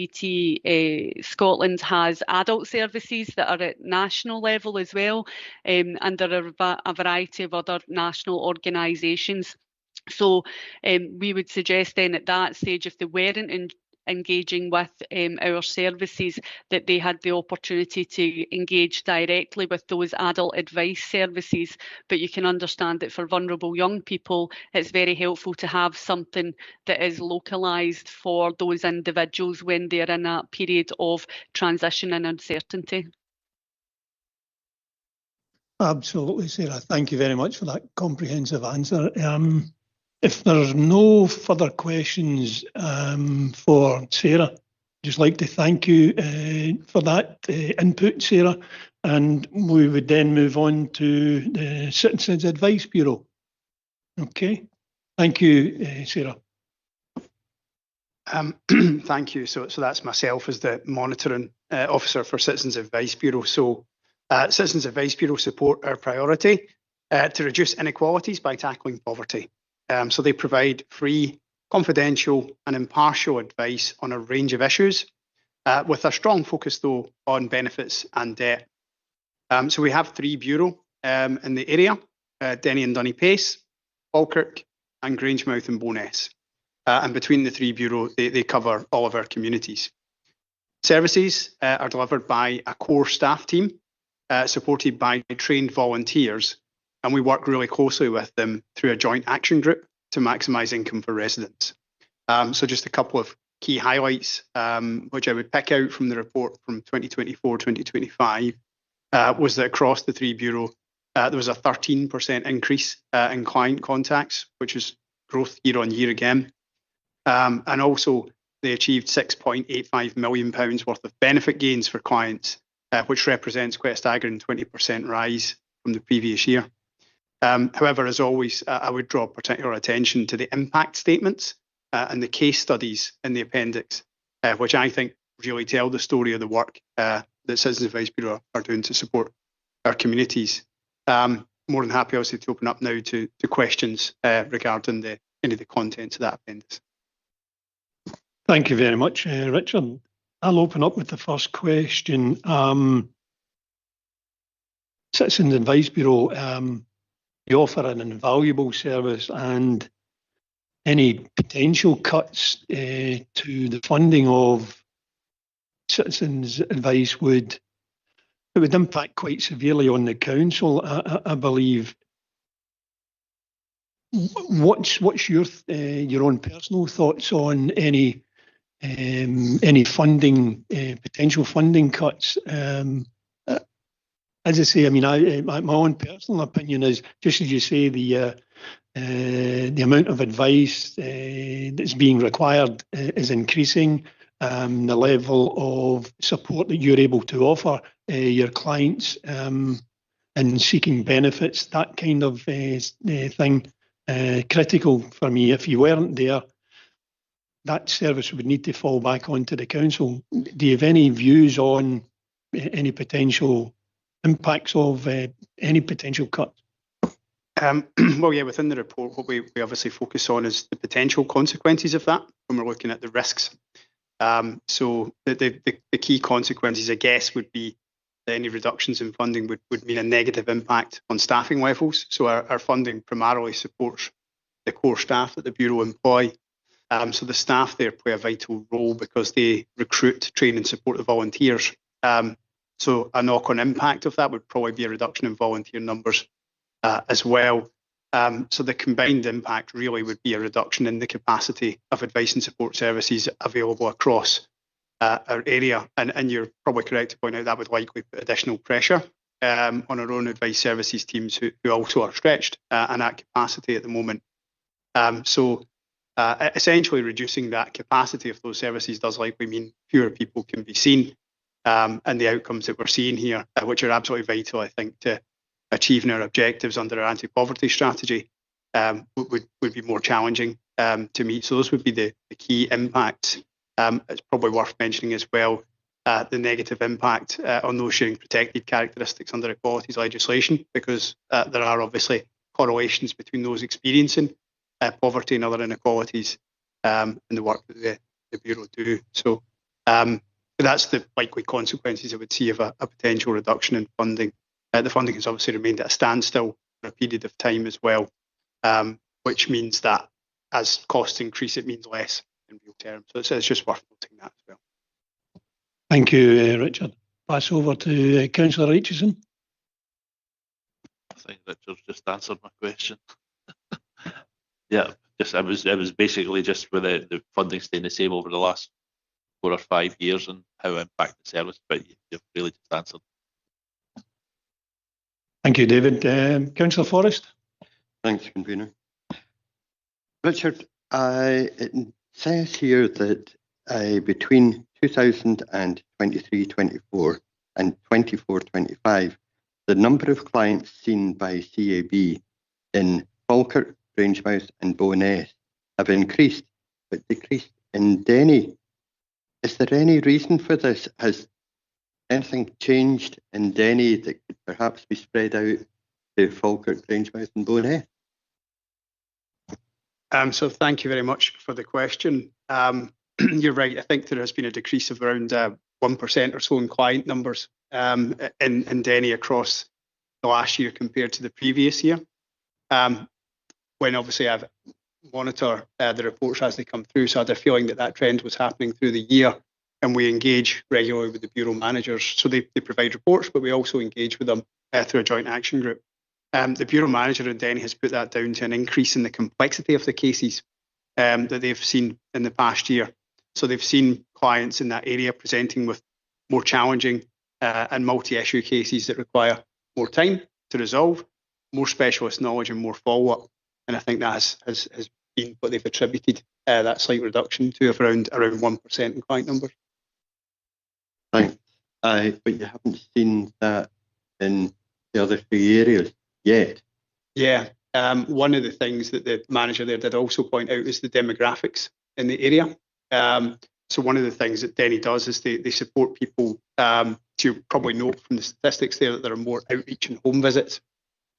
N: Scotland has adult services that are at national level as well, and there are a variety of other national organisations. So we would suggest then at that stage, if they weren't engaging with our services, that they had the opportunity to engage directly with those adult advice services. But you can understand that for vulnerable young people, it's very helpful to have something that is localised for those individuals when they're in a period of transition and uncertainty.
D: Absolutely, Sarah. Thank you very much for that comprehensive answer. If there's no further questions for Sarah, I'd just like to thank you for that input, Sarah, and we would then move on to the Citizens Advice Bureau. Okay, thank you, Sarah.
M: Thank you. So that's myself as the monitoring officer for Citizens Advice Bureau. So Citizens Advice Bureau support our priority to reduce inequalities by tackling poverty. So they provide free, confidential and impartial advice on a range of issues, with a strong focus though on benefits and debt. So we have 3 bureaux in the area, Denny and Dunny Pace, Falkirk and Grangemouth and Bowness. and between the three bureaux, they cover all of our communities. Services are delivered by a core staff team, supported by trained volunteers, and we work really closely with them through a joint action group to maximise income for residents. So just a couple of key highlights, which I would pick out from the report from 2024-2025, was that across the three bureaux, there was a 13% increase in client contacts, which is growth year on year again. And also they achieved £6.85 million worth of benefit gains for clients, which represents quite a staggering 20% rise from the previous year. However, as always, I would draw particular attention to the impact statements and the case studies in the appendix, which I think really tell the story of the work that Citizens Advice Bureau are doing to support our communities. More than happy, obviously, to open up now to questions regarding any of the contents of that appendix.
D: Thank you very much, Richard. I'll open up with the first question. Citizens Advice Bureau, they offer an invaluable service, and any potential cuts to the funding of Citizens Advice would impact quite severely on the council, I believe. What's your own personal thoughts on any funding, potential funding cuts? As I say, I mean, my own personal opinion is, just as you say, the amount of advice that's being required is increasing. The level of support that you're able to offer your clients in seeking benefits, that kind of thing, critical for me. If you weren't there, that service would need to fall back onto the council. Do you have any views on any potential impacts of any potential cuts?
M: Well, yeah, within the report, what we obviously focus on is the potential consequences of that when we're looking at the risks. So the key consequences, I guess, would be that any reductions in funding would mean a negative impact on staffing levels. So our funding primarily supports the core staff that the Bureau employ. So the staff there play a vital role because they recruit, train and support the volunteers. So a knock-on impact of that would probably be a reduction in volunteer numbers as well. So the combined impact really would be a reduction in the capacity of advice and support services available across our area. And you're probably correct to point out that would likely put additional pressure on our own advice services teams who also are stretched and at capacity at the moment. So essentially reducing that capacity of those services does likely mean fewer people can be seen. And the outcomes that we're seeing here, which are absolutely vital, I think, to achieving our objectives under our anti-poverty strategy, would be more challenging to meet. So those would be the key impacts. It's probably worth mentioning as well the negative impact on those sharing protected characteristics under equalities legislation, because there are obviously correlations between those experiencing poverty and other inequalities and the work that the Bureau do. So that's the likely consequences I would see of a potential reduction in funding. The funding has obviously remained at a standstill for a period of time as well, which means that as costs increase, it means less in real terms. So it's just worth noting that as well.
D: Thank you, Richard. Pass over to Councillor Aitchison.
K: I think Richard's just answered my question. Yeah, it was basically just with the funding staying the same over the last 4 or 5 years and how it impacted the service, but you've really just answered.
D: Thank you, David. Councillor Forrest.
B: Thanks, Convener. Richard, it says here that between 2023-24 and 24-25, the number of clients seen by CAB in Falkirk, Grangemouth and Bowness have increased but decreased in Denny. Is there any reason for this? Has anything changed in Denny that could perhaps be spread out to Falkirk, Grangemouth and Bowness?
M: So thank you very much for the question. You're right. I think there has been a decrease of around 1% or so in client numbers in Denny across the last year compared to the previous year. When obviously monitor the reports as they come through. So I had a feeling that that trend was happening through the year, and we engage regularly with the bureau managers. So they provide reports, but we also engage with them through a joint action group. The bureau manager in Denny has put that down to an increase in the complexity of the cases that they've seen in the past year. So they've seen clients in that area presenting with more challenging and multi-issue cases that require more time to resolve, more specialist knowledge and more follow-up. And I think that has been what they've attributed that slight reduction to, of around 1% in client numbers.
B: Thanks. But you haven't seen that in the other three areas yet.
M: Yeah. One of the things that the manager there did also point out is the demographics in the area. So one of the things that Denny does is they support people, you probably know from the statistics there that there are more outreach and home visits.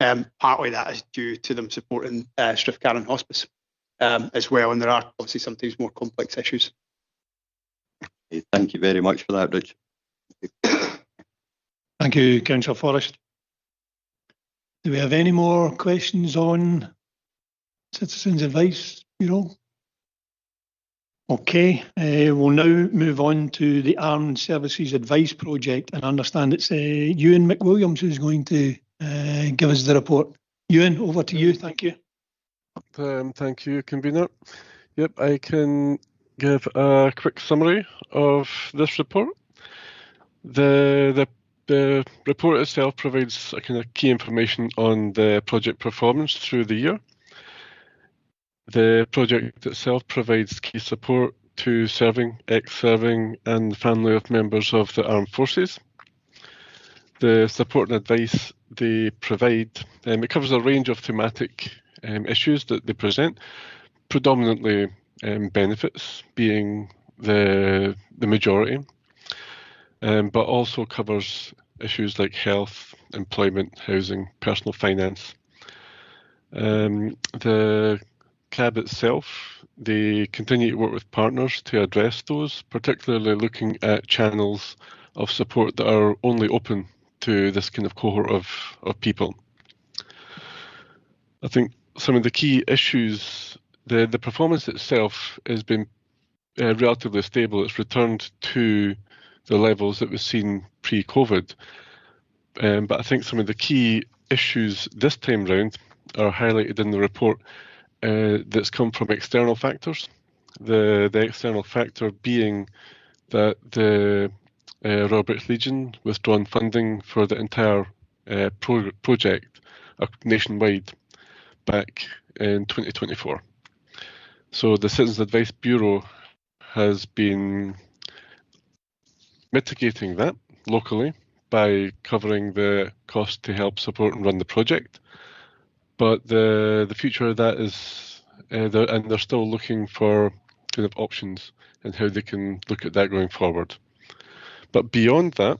M: Partly that is due to them supporting Strathcarron Hospice as well, and there are obviously sometimes more complex issues.
B: Okay, thank you very much for that, Richard.
D: Thank you, Councillor Forrest. Do we have any more questions on Citizens Advice Bureau? Okay, we'll now move on to the Armed Services Advice Project, and I understand it's Ewan McWilliams who's going to give us the report. Ewan, over to you. Thank you.
P: Thank you, Convener. Yep, I can give a quick summary of this report. The report itself provides a kind of key information on the project performance through the year. The project itself provides key support to serving, ex-serving and family of members of the armed forces. The support and advice they provide, it covers a range of thematic issues that they present, predominantly benefits being the majority, but also covers issues like health, employment, housing, personal finance. The CAB itself, they continue to work with partners to address those, particularly looking at channels of support that are only open to this kind of cohort of people. I think some of the key issues, the performance itself has been relatively stable. It's returned to the levels that was seen pre-COVID. But I think some of the key issues this time round are highlighted in the report that's come from external factors. The external factor being that the Royal British Legion withdrawn funding for the entire project nationwide back in 2024. So the Citizens Advice Bureau has been mitigating that locally by covering the cost to help support and run the project. But the future of that is, and they're still looking for kind of options and how they can look at that going forward. But beyond that,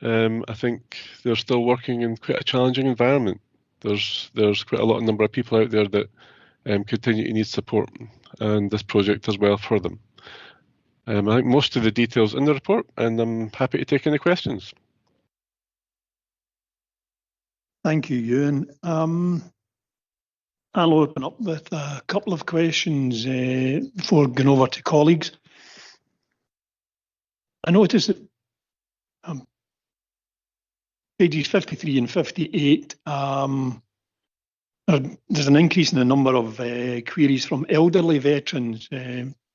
P: I think they're still working in quite a challenging environment. There's quite a lot of number of people out there that continue to need support, and this project as well for them. I think most of the details in the report, and I'm happy to take any questions.
D: Thank you, Ewan. I'll open up with a couple of questions before going over to colleagues. I noticed that pages 53 and 58, there's an increase in the number of queries from elderly veterans,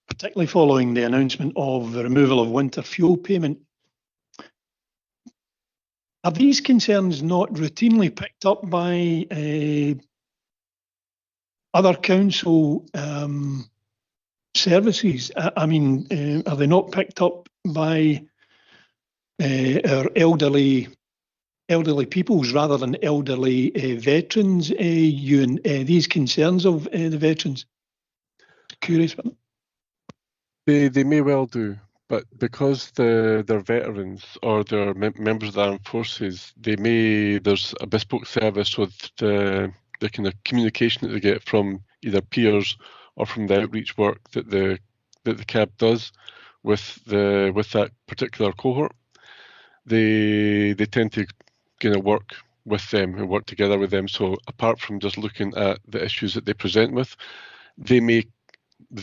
D: particularly following the announcement of the removal of winter fuel payment. Are these concerns not routinely picked up by other council services? I mean, are they not picked up by our elderly peoples rather than elderly veterans? These concerns of the veterans? Curious about that.
P: They may well do, but because they're veterans or they're members of the armed forces, there's a bespoke service with the kind of communication that they get from either peers or from the outreach work that the CAB does with that particular cohort. They tend to kind of work with them and work together with them. So apart from just looking at the issues that they present with, they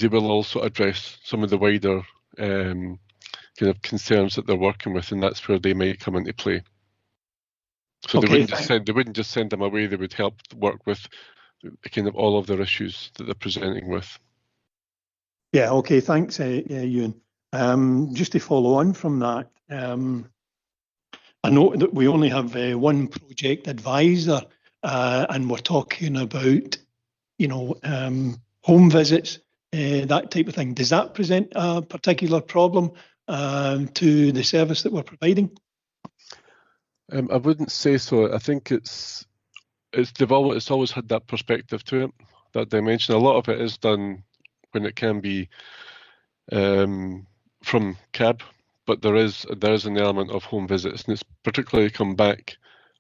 P: will also address some of the wider kind of concerns that they're working with, and that's where they might come into play. So they wouldn't just send them away. They would help work with kind of all of their issues that they're presenting with.
D: Yeah, okay, thanks, Ewan. Just to follow on from that, I know that we only have one project advisor, and we're talking about, home visits, that type of thing. Does that present a particular problem to the service that we're providing?
P: I wouldn't say so. I think it's always had that perspective to it, that dimension. A lot of it is done when it can be from CAB, but there is an element of home visits, and it's particularly come back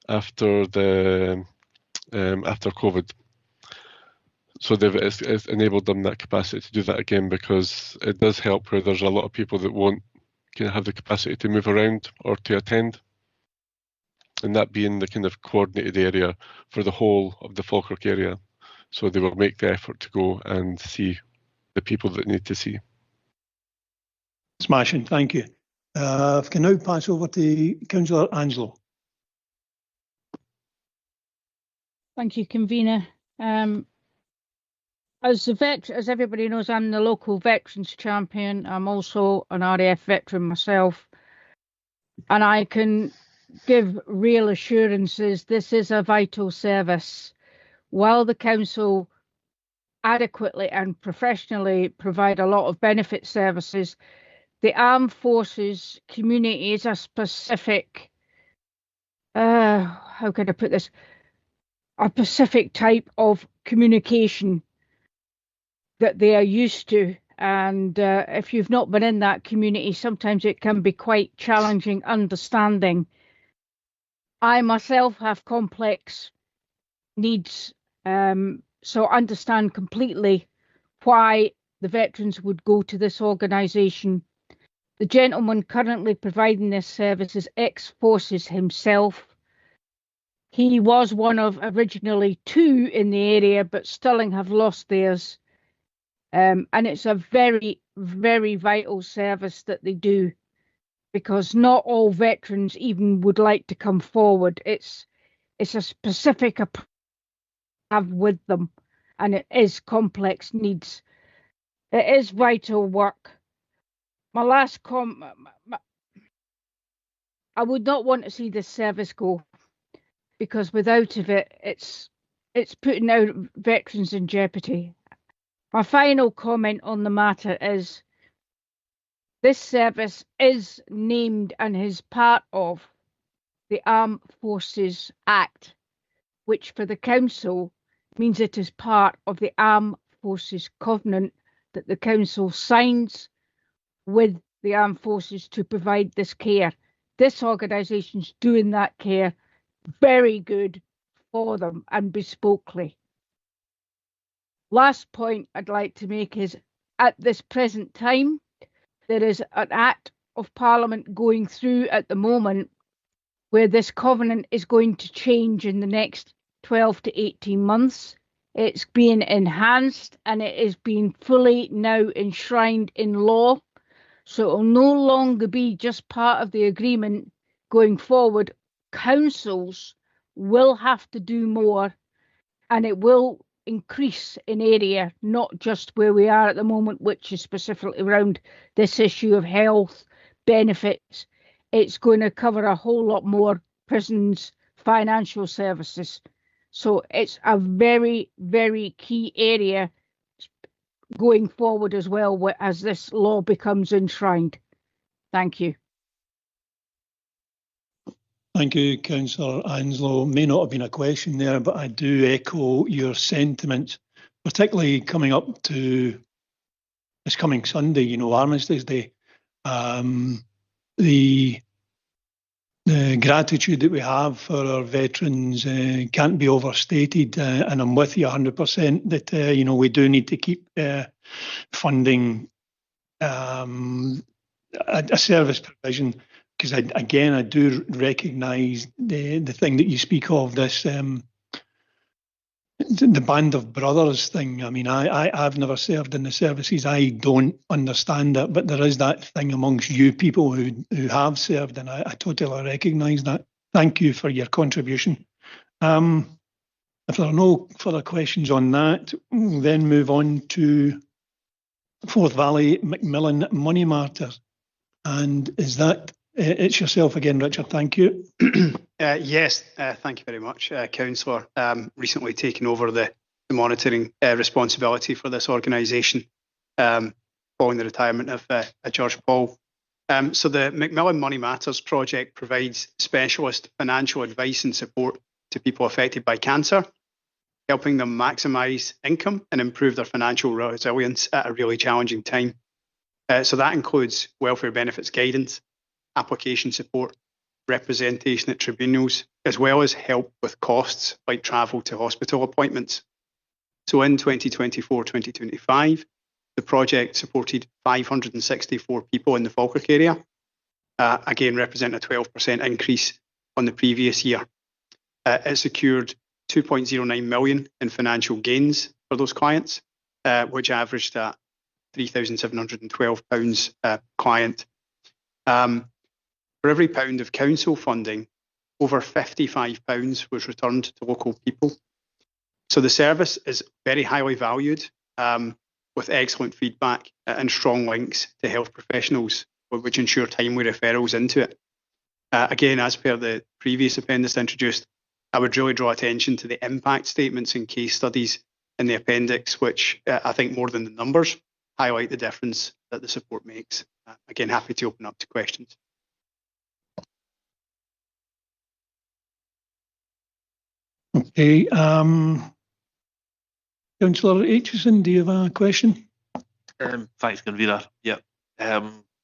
P: after after COVID. So it's enabled them that capacity to do that again, because it does help where there's a lot of people that won't have the capacity to move around or to attend, and that being the kind of coordinated area for the whole of the Falkirk area. So they will make the effort to go and see the people that need to see.
D: Smashing, thank you. I can now pass over to Councillor Angelo.
G: Thank you, Convener. As everybody knows, I'm the local veterans champion. I'm also an RAF veteran myself, and I can give real assurances this is a vital service. While the council adequately and professionally provide a lot of benefit services, the armed forces community is a specific, how can I put this, a specific type of communication that they are used to. And if you've not been in that community, sometimes it can be quite challenging understanding. I myself have complex needs, so understand completely why the veterans would go to this organisation. The gentleman currently providing this service is ex-forces himself. He was one of originally 2 in the area, but Stirling have lost theirs. And it's a very, very vital service that they do, because not all veterans even would like to come forward. It's a specific approach have with them, and it is complex needs. It is vital work. My last I would not want to see this service go, because without of it, it's putting our veterans in jeopardy. My final comment on the matter is this service is named and is part of the Armed Forces Act, which for the council means it is part of the Armed Forces Covenant that the council signs with the armed forces to provide this care. This organisation's doing that care very good for them and bespokely. Last point I'd like to make is, at this present time, there is an Act of Parliament going through at the moment where this covenant is going to change in the next 12 to 18 months. It's being enhanced and it is being fully now enshrined in law. So it will no longer be just part of the agreement going forward. Councils will have to do more, and it will increase in area, not just where we are at the moment, which is specifically around this issue of health benefits. It's going to cover a whole lot more prisons, financial services. So it's a very, very key area going forward as well as this law becomes enshrined. Thank you.
D: Thank you, Councillor Anslow. May not have been a question there, but I do echo your sentiments, particularly coming up to this coming Sunday, Armistice Day. The gratitude that we have for our veterans can't be overstated, and I'm with you 100% that we do need to keep funding a service provision because I do recognise the thing that you speak of, this the band of brothers thing. I mean, I've never served in the services. I don't understand it, but there is that thing amongst you people who have served, and I totally recognise that. Thank you for your contribution. If there are no further questions on that, we'll then move on to Forth Valley Macmillan Money Matter. And is that, it's yourself again, Richard, thank you.
M: Yes, thank you very much, Councillor. Recently taken over the monitoring responsibility for this organisation following the retirement of George Paul. So the Macmillan Money Matters project provides specialist financial advice and support to people affected by cancer, helping them maximise income and improve their financial resilience at a really challenging time. So that includes welfare benefits guidance, application support, representation at tribunals, as well as help with costs like travel to hospital appointments. So in 2024-2025, the project supported 564 people in the Falkirk area, again representing a 12% increase on the previous year. It secured 2.09 million in financial gains for those clients, which averaged at £3,712 per client. For every pound of council funding, over £55 was returned to local people. So the service is very highly valued, with excellent feedback and strong links to health professionals, which ensure timely referrals into it. Again, as per the previous appendix introduced, I would really draw attention to the impact statements and case studies in the appendix, which I think more than the numbers highlight the difference that the support makes. Again, happy to open up to questions.
D: Okay. Councillor Aitchison, do you have a question?
K: Thanks, Convener. Yeah.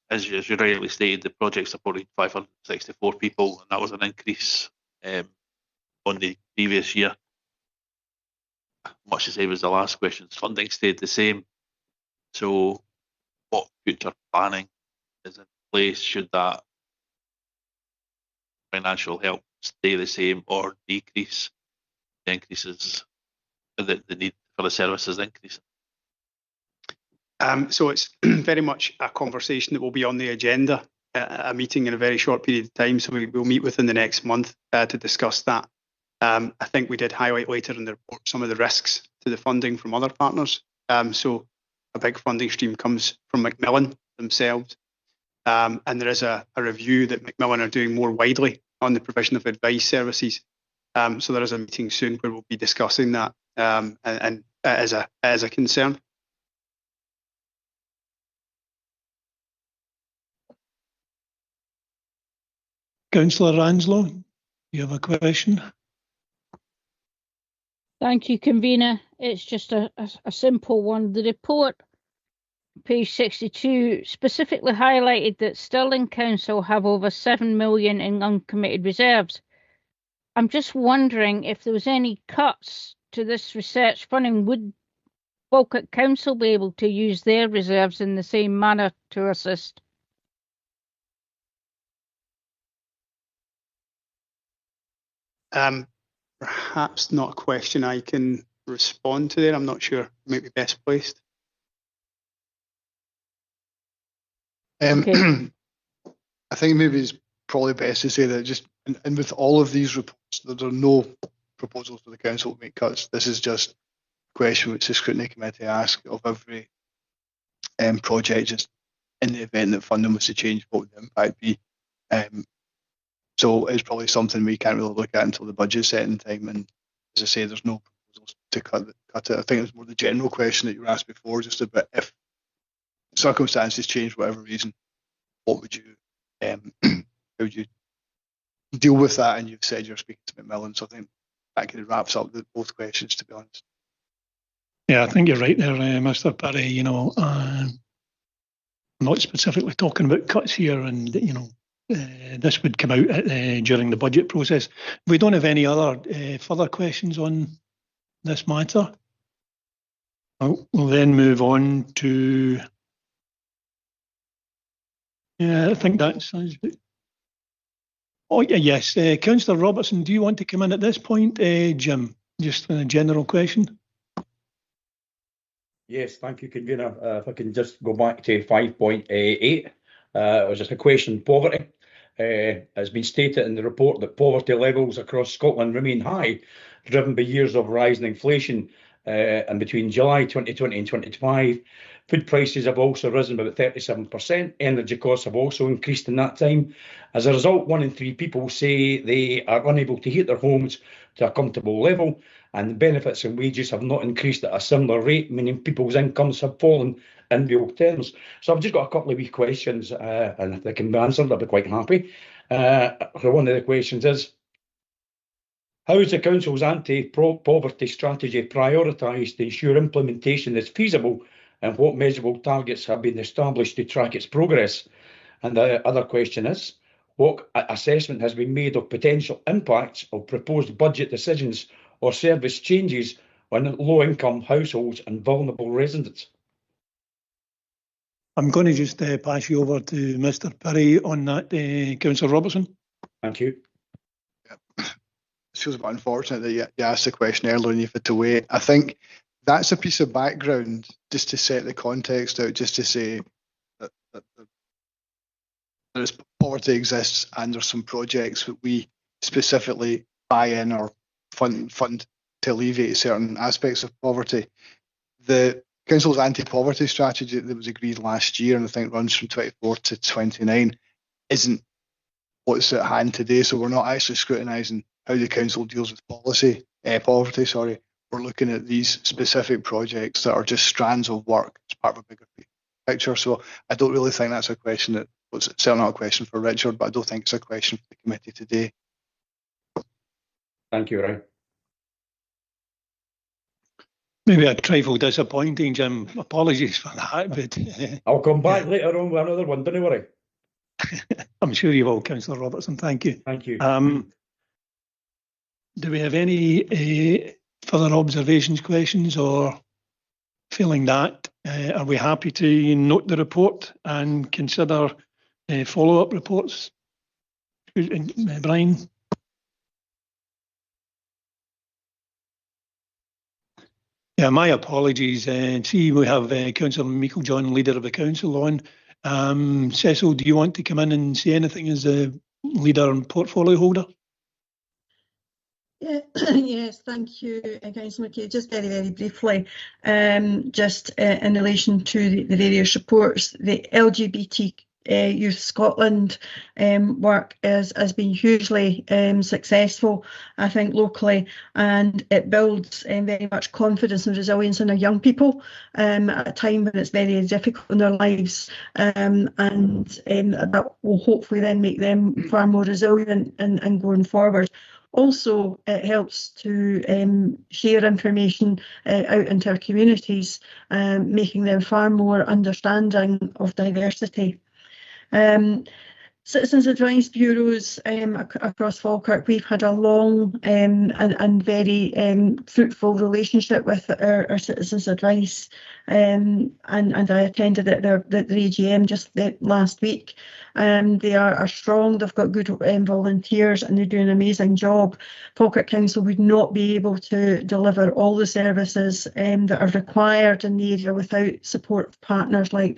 K: As you rightly stated, the project supported 564 people, and that was an increase on the previous year. Much the same as the last question, funding stayed the same. So what future planning is in place should that financial help stay the same or decrease? The increases, the need for the services increasing?
M: So it's very much a conversation that will be on the agenda at a meeting in a very short period of time. So we'll meet within the next month to discuss that. I think we did highlight later in the report some of the risks to the funding from other partners. So a big funding stream comes from Macmillan themselves. And there is a review that Macmillan are doing more widely on the provision of advice services. So there is a meeting soon where we'll be discussing that and as a concern.
D: Councillor Ranslow, do you have a question?
G: Thank you, Convener. It's just a simple one. The report, page 62, specifically highlighted that Stirling Council have over 7 million in uncommitted reserves. I'm just wondering if there was any cuts to this research funding. Would Falkirk Council be able to use their reserves in the same manner to assist?
M: Perhaps not a question I can respond to there. I'm not sure. Might be best placed.
G: Okay.
A: I think maybe it's probably best to say that just and with all of these reports, there are no proposals for the council to make cuts. This is just a question which the Scrutiny Committee asks of every project, just in the event that funding was to change, what would the impact be? So it's probably something we can't really look at until the budget setting time. And as I say, there's no proposals to cut it. I think it was more the general question that you were asked before, just about if circumstances change for whatever reason, what would you, how would you deal with that? And you've said you're speaking to Macmillan, so I think that kind of wraps up both questions, to be honest.
D: Yeah, I think you're right there, Mr. Perry. You know, I'm not specifically talking about cuts here, and you know, this would come out during the budget process. We don't have any other further questions on this matter. We'll then move on to. Yeah, I think that sounds good. Oh, yeah, yes. Councillor Robertson, do you want to come in at this point, Jim? Just a general question.
J: Yes, thank you, Convener. If I can just go back to 5.8, it was just a question poverty. It's been stated in the report that poverty levels across Scotland remain high, driven by years of rising inflation. And between July 2020 and 2025, food prices have also risen by about 37%. Energy costs have also increased in that time. As a result, 1 in 3 people say they are unable to heat their homes to a comfortable level, and the benefits and wages have not increased at a similar rate, meaning people's incomes have fallen in real terms. So I've just got a couple of wee questions, and if they can be answered, I'll be quite happy. So one of the questions is, how is the Council's anti-poverty strategy prioritised to ensure implementation is feasible, and what measurable targets have been established to track its progress? And the other question is, what assessment has been made of potential impacts of proposed budget decisions or service changes on low-income households and vulnerable residents?
D: I'm going to just pass you over to Mr. Perry on that, Councillor Robertson.
J: Thank you.
A: It feels a bit unfortunate that you asked the question earlier and you've had to wait. I think that's a piece of background just to set the context out, just to say that there's poverty exists and there's some projects that we specifically buy in or fund to alleviate certain aspects of poverty. The Council's anti-poverty strategy that was agreed last year, and I think runs from 24 to 29, isn't what's at hand today. So we're not actually scrutinising how the Council deals with poverty. We're looking at these specific projects that are just strands of work as part of a bigger picture. So I don't really think that's a question that was certainly not a question for Richard, but I don't think it's a question for the committee today.
J: Thank you, Ryan.
D: Maybe a trifle disappointing, Jim. Apologies for that, but
J: I'll come back later on with another one, don't worry.
D: I'm sure you will, Councillor Robertson. Thank you.
J: Thank you.
D: Do we have any further observations, questions, or feeling that? Are we happy to note the report and consider follow-up reports? Brian? Yeah, my apologies. See, we have Councillor Michael John, leader of the council, on. Cecil, do you want to come in and say anything as a leader and portfolio holder?
Q: Yeah, yes, thank you, Councillor McKay. Just very, very briefly, just in relation to the various reports, the LGBT Youth Scotland work has been hugely successful, I think, locally, and it builds very much confidence and resilience in our young people at a time when it's very difficult in their lives, and that will hopefully then make them far more resilient and going forward. Also, it helps to share information out into our communities, making them far more understanding of diversity. Citizens Advice Bureaus across Falkirk, we've had a long and very fruitful relationship with our Citizens Advice, and I attended the AGM just last week. They are strong, they've got good volunteers, and they do an amazing job. Falkirk Council would not be able to deliver all the services that are required in the area without support partners like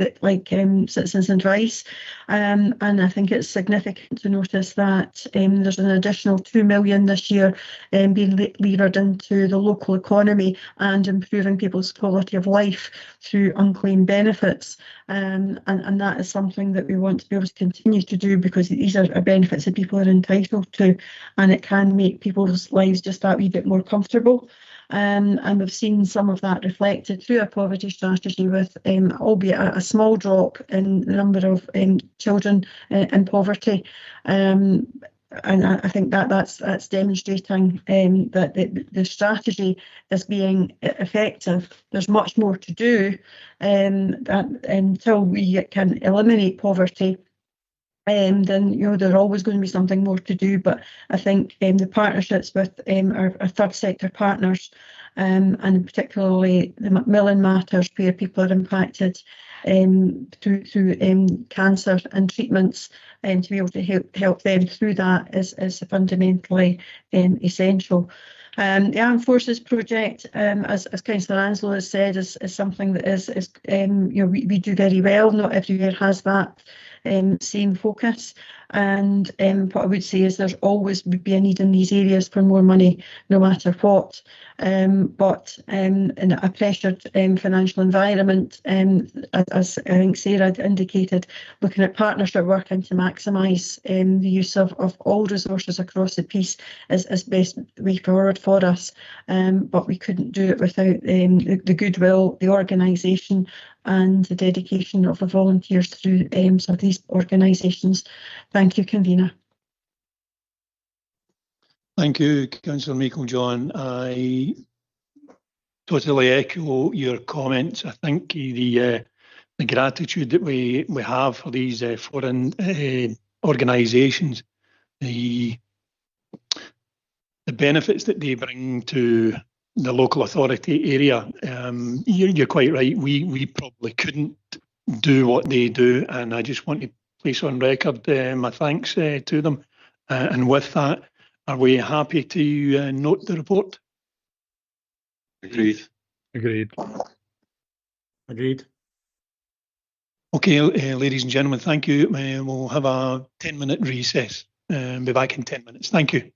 Q: Citizens Advice, and I think it's significant to notice that there's an additional 2 million this year being levered into the local economy and improving people's quality of life through unclaimed benefits, and that is something that we want to be able to continue to do, because these are benefits that people are entitled to, and it can make people's lives just that wee bit more comfortable. And we've seen some of that reflected through a poverty strategy with, albeit a small drop in the number of children in poverty. And I think that's demonstrating that the strategy is being effective. There's much more to do until we can eliminate poverty. then there's always going to be something more to do. But I think the partnerships with our third sector partners, and particularly the Macmillan matters where people are impacted through cancer and treatments, to be able to help them through that is fundamentally essential. The Armed Forces project, as Councillor Anslow has said, is something that is we do very well. Not everywhere has that same focus. And what I would say is there's always would be a need in these areas for more money, no matter what. But in a pressured financial environment, as I think Sarah indicated, looking at partnership working to maximise the use of all resources across the piece is best way forward for us. But we couldn't do it without the goodwill, the organisation, and the dedication of the volunteers through some of these organisations. Thank you, Convener.
D: Thank you, Councillor Meikle-John. I totally echo your comments. I think the gratitude that we have for these foreign organisations, the benefits that they bring to the local authority area, you're quite right. We probably couldn't do what they do, and I just want to place on record my thanks to them. And with that, are we happy to note the report?
B: Agreed.
O: Agreed.
I: Agreed.
D: Okay, ladies and gentlemen, thank you. We'll have a 10-minute recess. Be back in 10 minutes. Thank you.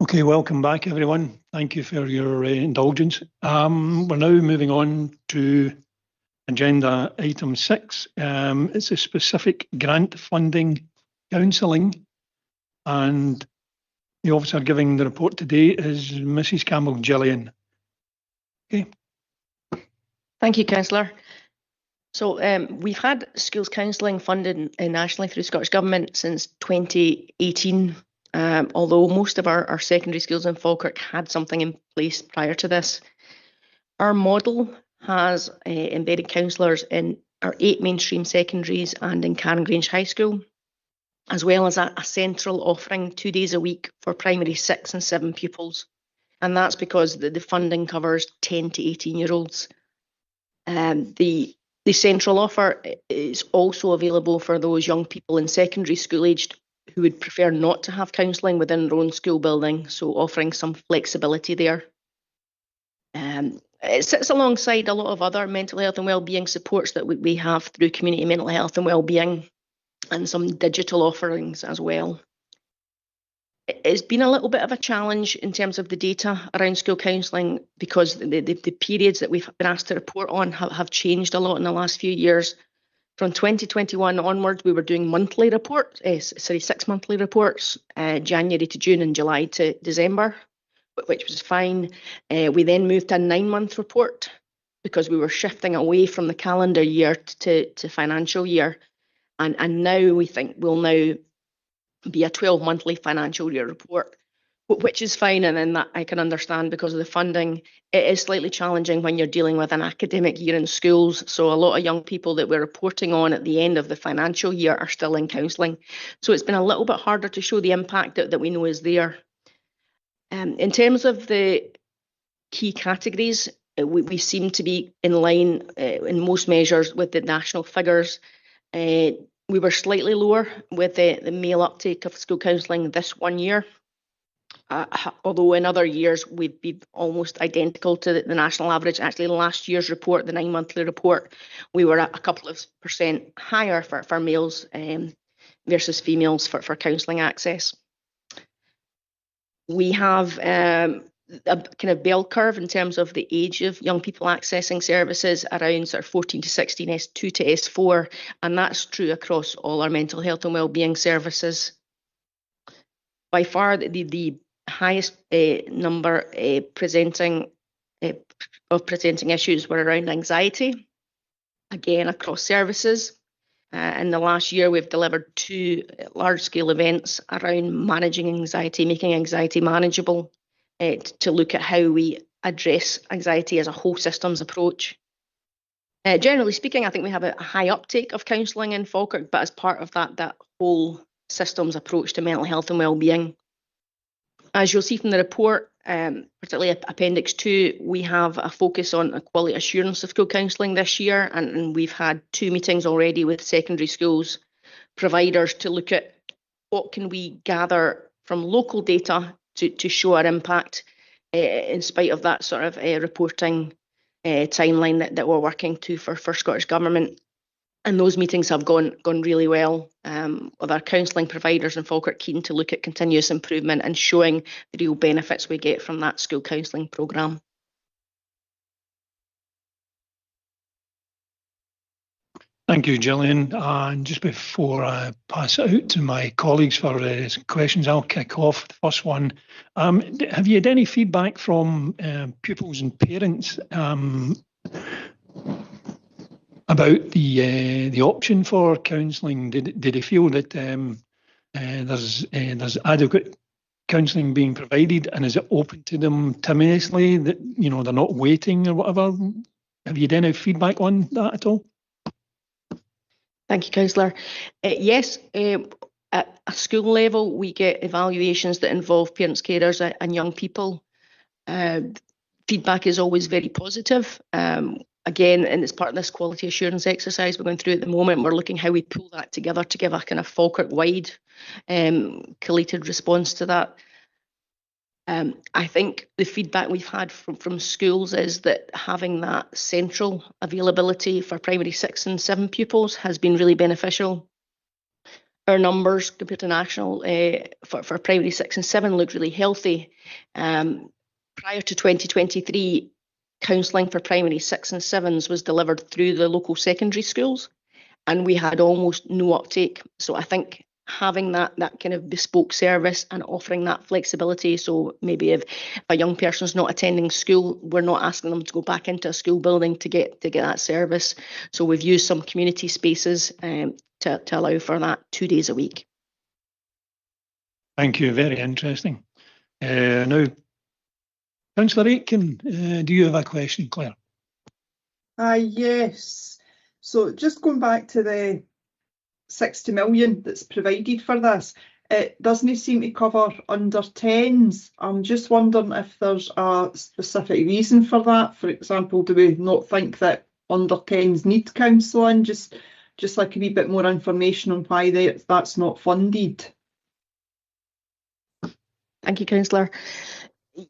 D: Okay, welcome back, everyone. Thank you for your indulgence. We're now moving on to agenda item 6. It's a specific grant funding counselling, and the officer giving the report today is Mrs. Campbell Gillian. Okay.
R: Thank you, Councillor. So we've had schools counselling funded nationally through Scottish Government since 2018, although most of our secondary schools in Falkirk had something in place prior to this. Our model has embedded counsellors in our 8 mainstream secondaries and in Carron Grange High School, as well as a central offering 2 days a week for primary 6 and 7 pupils. And that's because the funding covers 10 to 18-year-olds. The central offer is also available for those young people in secondary school aged who would prefer not to have counselling within their own school building, so offering some flexibility there. It sits alongside a lot of other mental health and wellbeing supports that we have through community mental health and wellbeing, and some digital offerings as well. It's been a little bit of a challenge in terms of the data around school counselling because the periods that we've been asked to report on have changed a lot in the last few years. From 2021 onwards, we were doing monthly reports, 6 monthly reports, January to June and July to December, which was fine. We then moved to a 9-month report because we were shifting away from the calendar year to financial year. And now we think we'll now be a 12-monthly financial year report, which is fine, and then that I can understand because of the funding. It is slightly challenging when you're dealing with an academic year in schools, so a lot of young people that we're reporting on at the end of the financial year are still in counselling. So it's been a little bit harder to show the impact that we know is there. In terms of the key categories, we seem to be in line in most measures with the national figures. We were slightly lower with the male uptake of school counselling this 1 year, although in other years we'd be almost identical to the national average. Actually, last year's report, the 9-monthly report, we were at a couple of % higher for males versus females for counselling access. We have a kind of bell curve in terms of the age of young people accessing services around sort of 14 to 16, S2 to S4, and that's true across all our mental health and wellbeing services. By far, the highest number presenting issues were around anxiety, again across services. In the last year, we've delivered 2 large-scale events around managing anxiety, making anxiety manageable, to look at how we address anxiety as a whole systems approach. Generally speaking, I think we have a high uptake of counselling in Falkirk, but as part of that whole systems approach to mental health and wellbeing. As you'll see from the report, particularly Appendix 2, we have a focus on a quality assurance of school counselling this year, and we've had 2 meetings already with secondary schools providers to look at what can we gather from local data to show our impact in spite of that sort of reporting timeline that we're working to for Scottish Government. And those meetings have gone really well, with our counselling providers in Falkirk keen to look at continuous improvement and showing the real benefits we get from that school counselling programme.
D: Thank you, Gillian. And just before I pass it out to my colleagues for questions, I'll kick off the first one. Have you had any feedback from pupils and parents about the option for counselling? Did they feel that there's adequate counselling being provided, and is it open to them timorously, that they're not waiting or whatever? Have you had any feedback on that at all?
R: Thank you, Councillor. Yes, at a school level, we get evaluations that involve parents, carers and young people. Feedback is always very positive. Again, and it's part of this quality assurance exercise we're going through at the moment. We're looking how we pull that together to give a kind of Falkirk-wide collated response to that. I think the feedback we've had from schools is that having that central availability for primary 6 and 7 pupils has been really beneficial. our numbers compared to national for primary 6 and 7 look really healthy. Prior to 2023, counselling for primary 6 and 7s was delivered through the local secondary schools, and we had almost no uptake. So I think having that kind of bespoke service and offering that flexibility, so maybe if a young person's not attending school, we're not asking them to go back into a school building to get that service. So we've used some community spaces to allow for that 2 days a week.
D: Thank you. Very interesting. Now, Councillor Aitken, do you have a question, Claire?
C: Yes. So just going back to the 60 million that's provided for this, it doesn't seem to cover under 10s. I'm just wondering if there's a specific reason for that. For example, do we not think that under 10s need counselling? Just like a wee bit more information on why that's not funded.
R: Thank you, Councillor.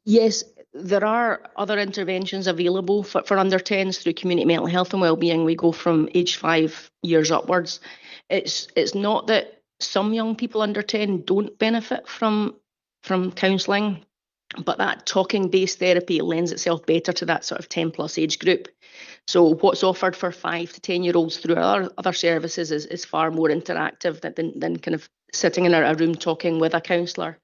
R: Yes, there are other interventions available for under 10s through community mental health and wellbeing. We go from age 5 years upwards. It's not that some young people under 10 don't benefit from counselling, but that talking-based therapy lends itself better to that sort of 10+ age group. So what's offered for 5 to 10-year-olds through our other services is far more interactive than kind of sitting in a room talking with a counsellor.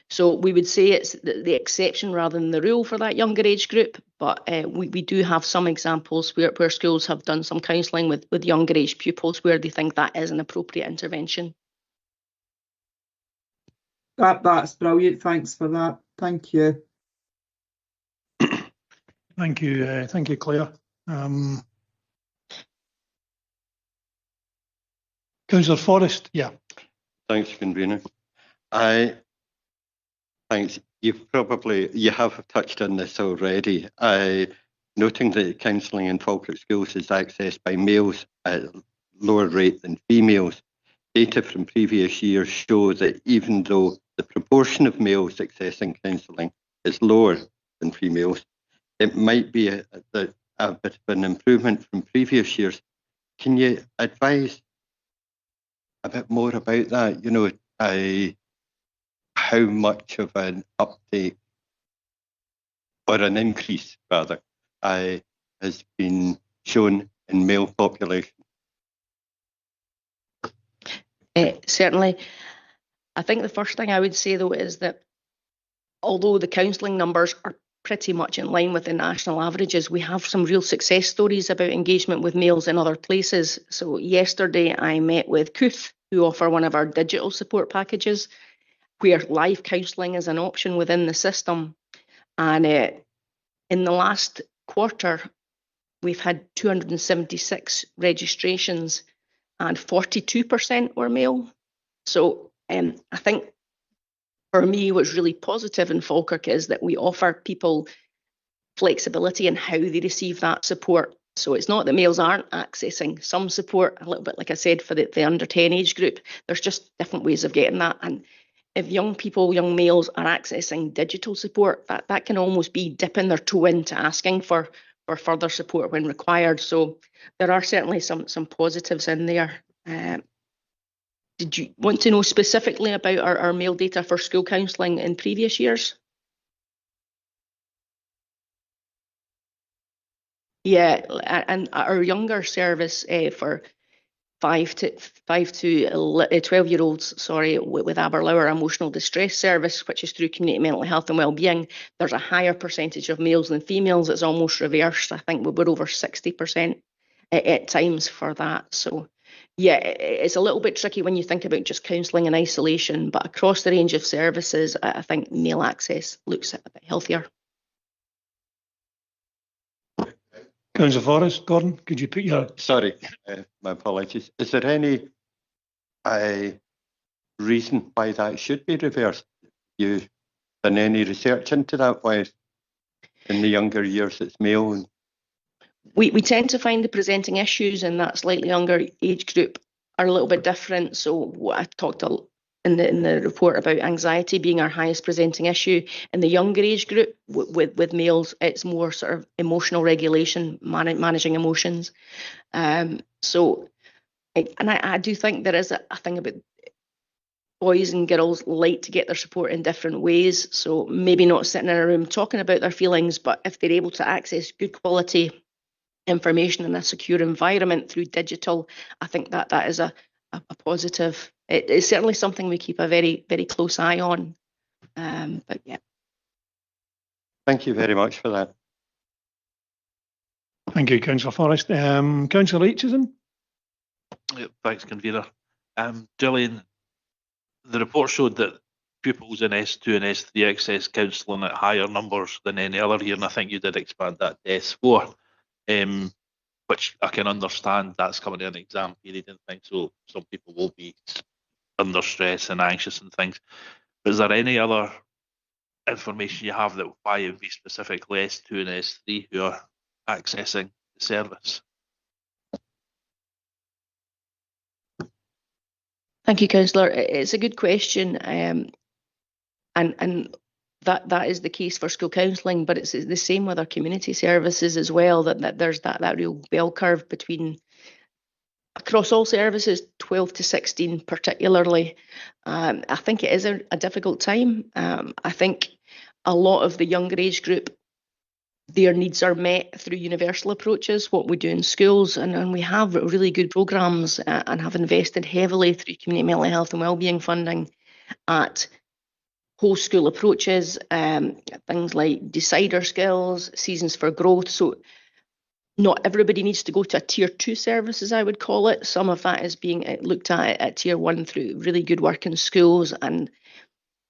R: So we would say it's the exception rather than the rule for that younger age group, but we do have some examples where schools have done some counselling with younger age pupils where they think that is an appropriate intervention.
C: That's brilliant. Thanks for that. Thank you.
D: Thank you, Claire. Councillor Forrest, yeah.
B: Thanks, Convener. Thanks. You have touched on this already. Noting that counselling in Falkirk schools is accessed by males at a lower rate than females, data from previous years show that even though the proportion of males accessing counselling is lower than females, it might be a bit of an improvement from previous years. Can you advise a bit more about that? You know, how much of an uptake or an increase rather has been shown in male population?
R: Certainly. I think the first thing I would say though is that although the counselling numbers are pretty much in line with the national averages, we have some real success stories about engagement with males in other places. So yesterday I met with Cooth, who offer one of our digital support packages, where live counselling is an option within the system. And in the last quarter, we've had 276 registrations and 42% were male. So I think for me, what's really positive in Falkirk is that we offer people flexibility in how they receive that support. So it's not that males aren't accessing some support, a little bit like I said, for the under 10 age group. There's just different ways of getting that. And if young males are accessing digital support, that can almost be dipping their toe into asking for further support when required. So there are certainly some positives in there. Did you want to know specifically about our male data for school counselling in previous years? Yeah, and our younger service for 5 to 12-year-olds, with Aberlour emotional distress service, which is through community mental health and wellbeing, there's a higher percentage of males than females. It's almost reversed. I think we're over 60% at times for that. So yeah, it's a little bit tricky when you think about just counselling in isolation, but across the range of services, I think male access looks a bit healthier.
D: Councillor Forrest, Gordon, could you put your...
B: Sorry, my apologies. Is there any reason why that should be reversed? You done any research into that, why in the younger years it's male?
R: We tend to find the presenting issues in that slightly younger age group are a little bit different. So what I talked in the report about anxiety being our highest presenting issue, in the younger age group with males, it's more sort of emotional regulation, managing emotions. I do think there is a thing about boys and girls like to get their support in different ways. So maybe not sitting in a room talking about their feelings, but if they're able to access good quality information in a secure environment through digital, I think that is a positive. It's certainly something we keep a very, very close eye on. But yeah.
B: Thank you very much for that.
D: Thank you, Councillor Forrest. Councillor Aitchison.
K: Thanks, convener. Gillian, the report showed that pupils in S2 and S3 access counselling at higher numbers than any other year, and I think you did expand that to S4, which I can understand. That's coming to an exam period and things, so some people will be under stress and anxious and things. But is there any other information you have that why it would be specifically S2 and S3 who are accessing the service?
R: Thank you, Councillor. It's a good question, and that is the case for school counselling, but it's the same with our community services as well. That there's that real bell curve between across all services, 12 to 16 particularly. I think it is a difficult time. I think a lot of the younger age group, their needs are met through universal approaches, what we do in schools, and we have really good programmes and have invested heavily through community mental health and wellbeing funding at whole school approaches, things like decider skills, seasons for growth. So not everybody needs to go to a tier 2 service, as I would call it. Some of that is being looked at tier 1 through really good work in schools. And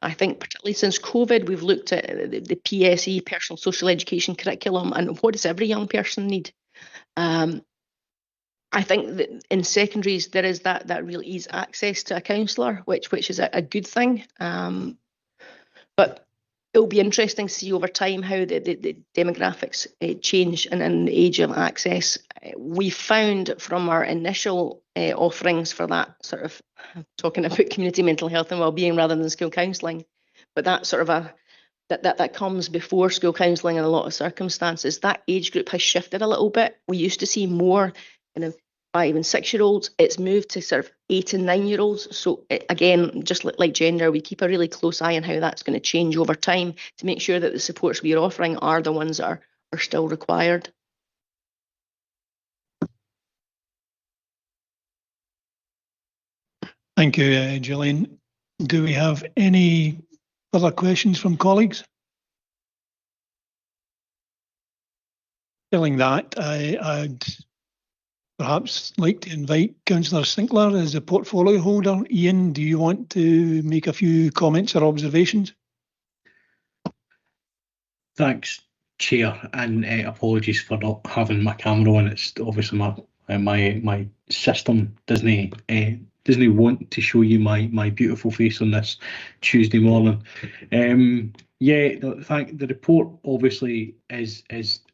R: I think particularly since COVID, we've looked at the PSE, personal social education curriculum, and what does every young person need? I think that in secondaries, there is that real ease access to a counsellor, which is a good thing. But it'll be interesting to see over time how the demographics change and the age of access. We found from our initial offerings for that sort of talking about community mental health and wellbeing rather than school counselling, but that sort of that comes before school counselling in a lot of circumstances. That age group has shifted a little bit. We used to see more 5 and 6 year olds. It's moved to sort of 8 and 9 year olds. So again, just like gender, we keep a really close eye on how that's going to change over time to make sure that the supports we are offering are the ones that are still required.
D: Thank you, Gillian. Do we have any other questions from colleagues? Feeling that, I'd perhaps like to invite Councillor Sinclair as a portfolio holder. Ian, do you want to make a few comments or observations?
I: Thanks, Chair, and apologies for not having my camera on. It's obviously my system doesn't want to show you my beautiful face on this Tuesday morning. The report obviously is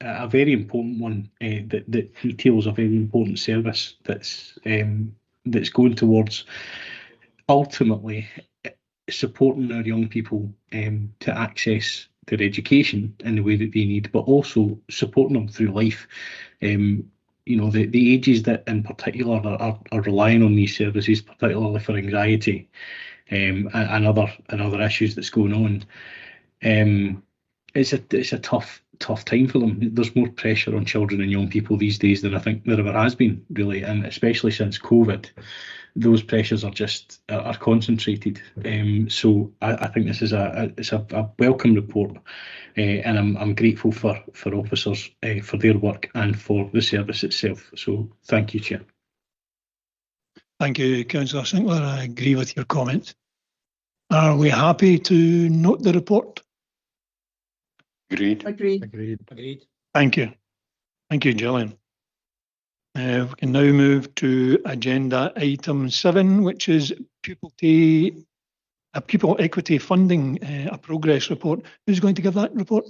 I: a very important one that details a very important service that's going towards ultimately supporting our young people to access their education in the way that they need, but also supporting them through life. The ages that in particular are relying on these services, particularly for anxiety and other issues that's going on. It's a tough time for them. There's more pressure on children and young people these days than I think there ever has been, really, and especially since COVID. Those pressures are concentrated. So I think this is a welcome report, and I'm grateful for officers for their work and for the service itself. So thank you, Chair.
D: Thank you, Councillor Sinclair. I agree with your comments. Are we happy to note the report?
B: Agreed.
D: Thank you. Thank you, Gillian. We can now move to agenda item 7, which is pupil equity funding, a progress report. Who's going to give that report?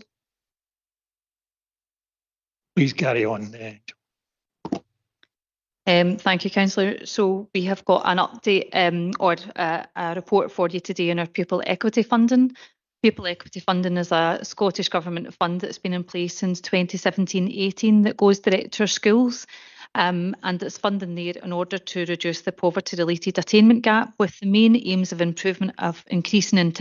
D: Please carry on.
S: Thank you, Councillor. So we have got an update or a report for you today on our pupil equity funding. Pupil equity funding is a Scottish Government fund that's been in place since 2017-18 that goes direct to our schools. and it's funding there in order to reduce the poverty-related attainment gap, with the main aims of improvement of increasing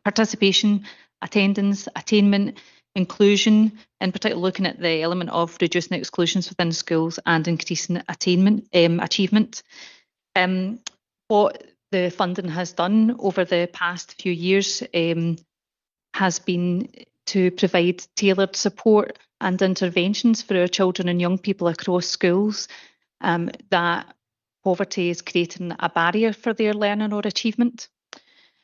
S: participation, attendance, attainment, inclusion, in particular looking at the element of reducing exclusions within schools and increasing attainment achievement. What the funding has done over the past few years has been to provide tailored support and interventions for our children and young people across schools, that poverty is creating a barrier for their learning or achievement.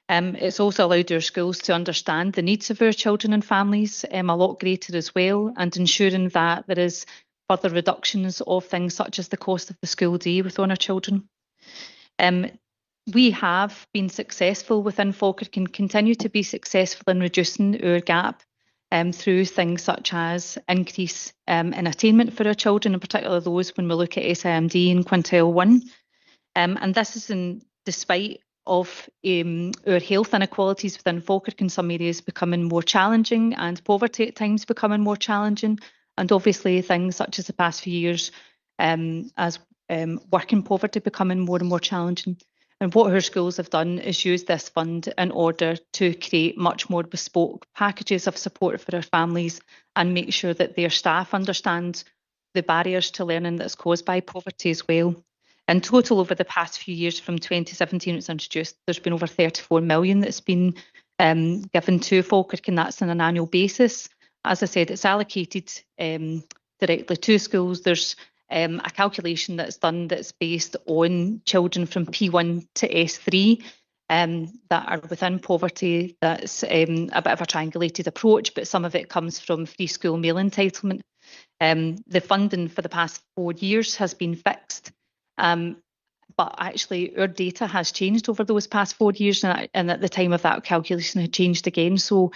S: It's also allowed our schools to understand the needs of our children and families a lot greater as well, and ensuring that there is further reductions of things such as the cost of the school day within our children. We have been successful within Falkirk and continue to be successful in reducing our gap through things such as increase in attainment for our children, in particular those when we look at SIMD and Quintile 1. And this is despite of our health inequalities within Falkirk in some areas becoming more challenging, and poverty at times becoming more challenging, and obviously things such as the past few years as working poverty becoming more and more challenging. And what our schools have done is use this fund in order to create much more bespoke packages of support for our families and make sure that their staff understand the barriers to learning that's caused by poverty as well. In total, over the past few years, from 2017 it was introduced, there's been over 34 million that's been given to Falkirk, and that's on an annual basis. As I said, it's allocated directly to schools. There's a calculation that's done that's based on children from P1 to S3 that are within poverty. That's a bit of a triangulated approach, but some of it comes from free school meal entitlement. The funding for the past 4 years has been fixed, but actually our data has changed over those past 4 years, and at the time of that calculation had changed again. So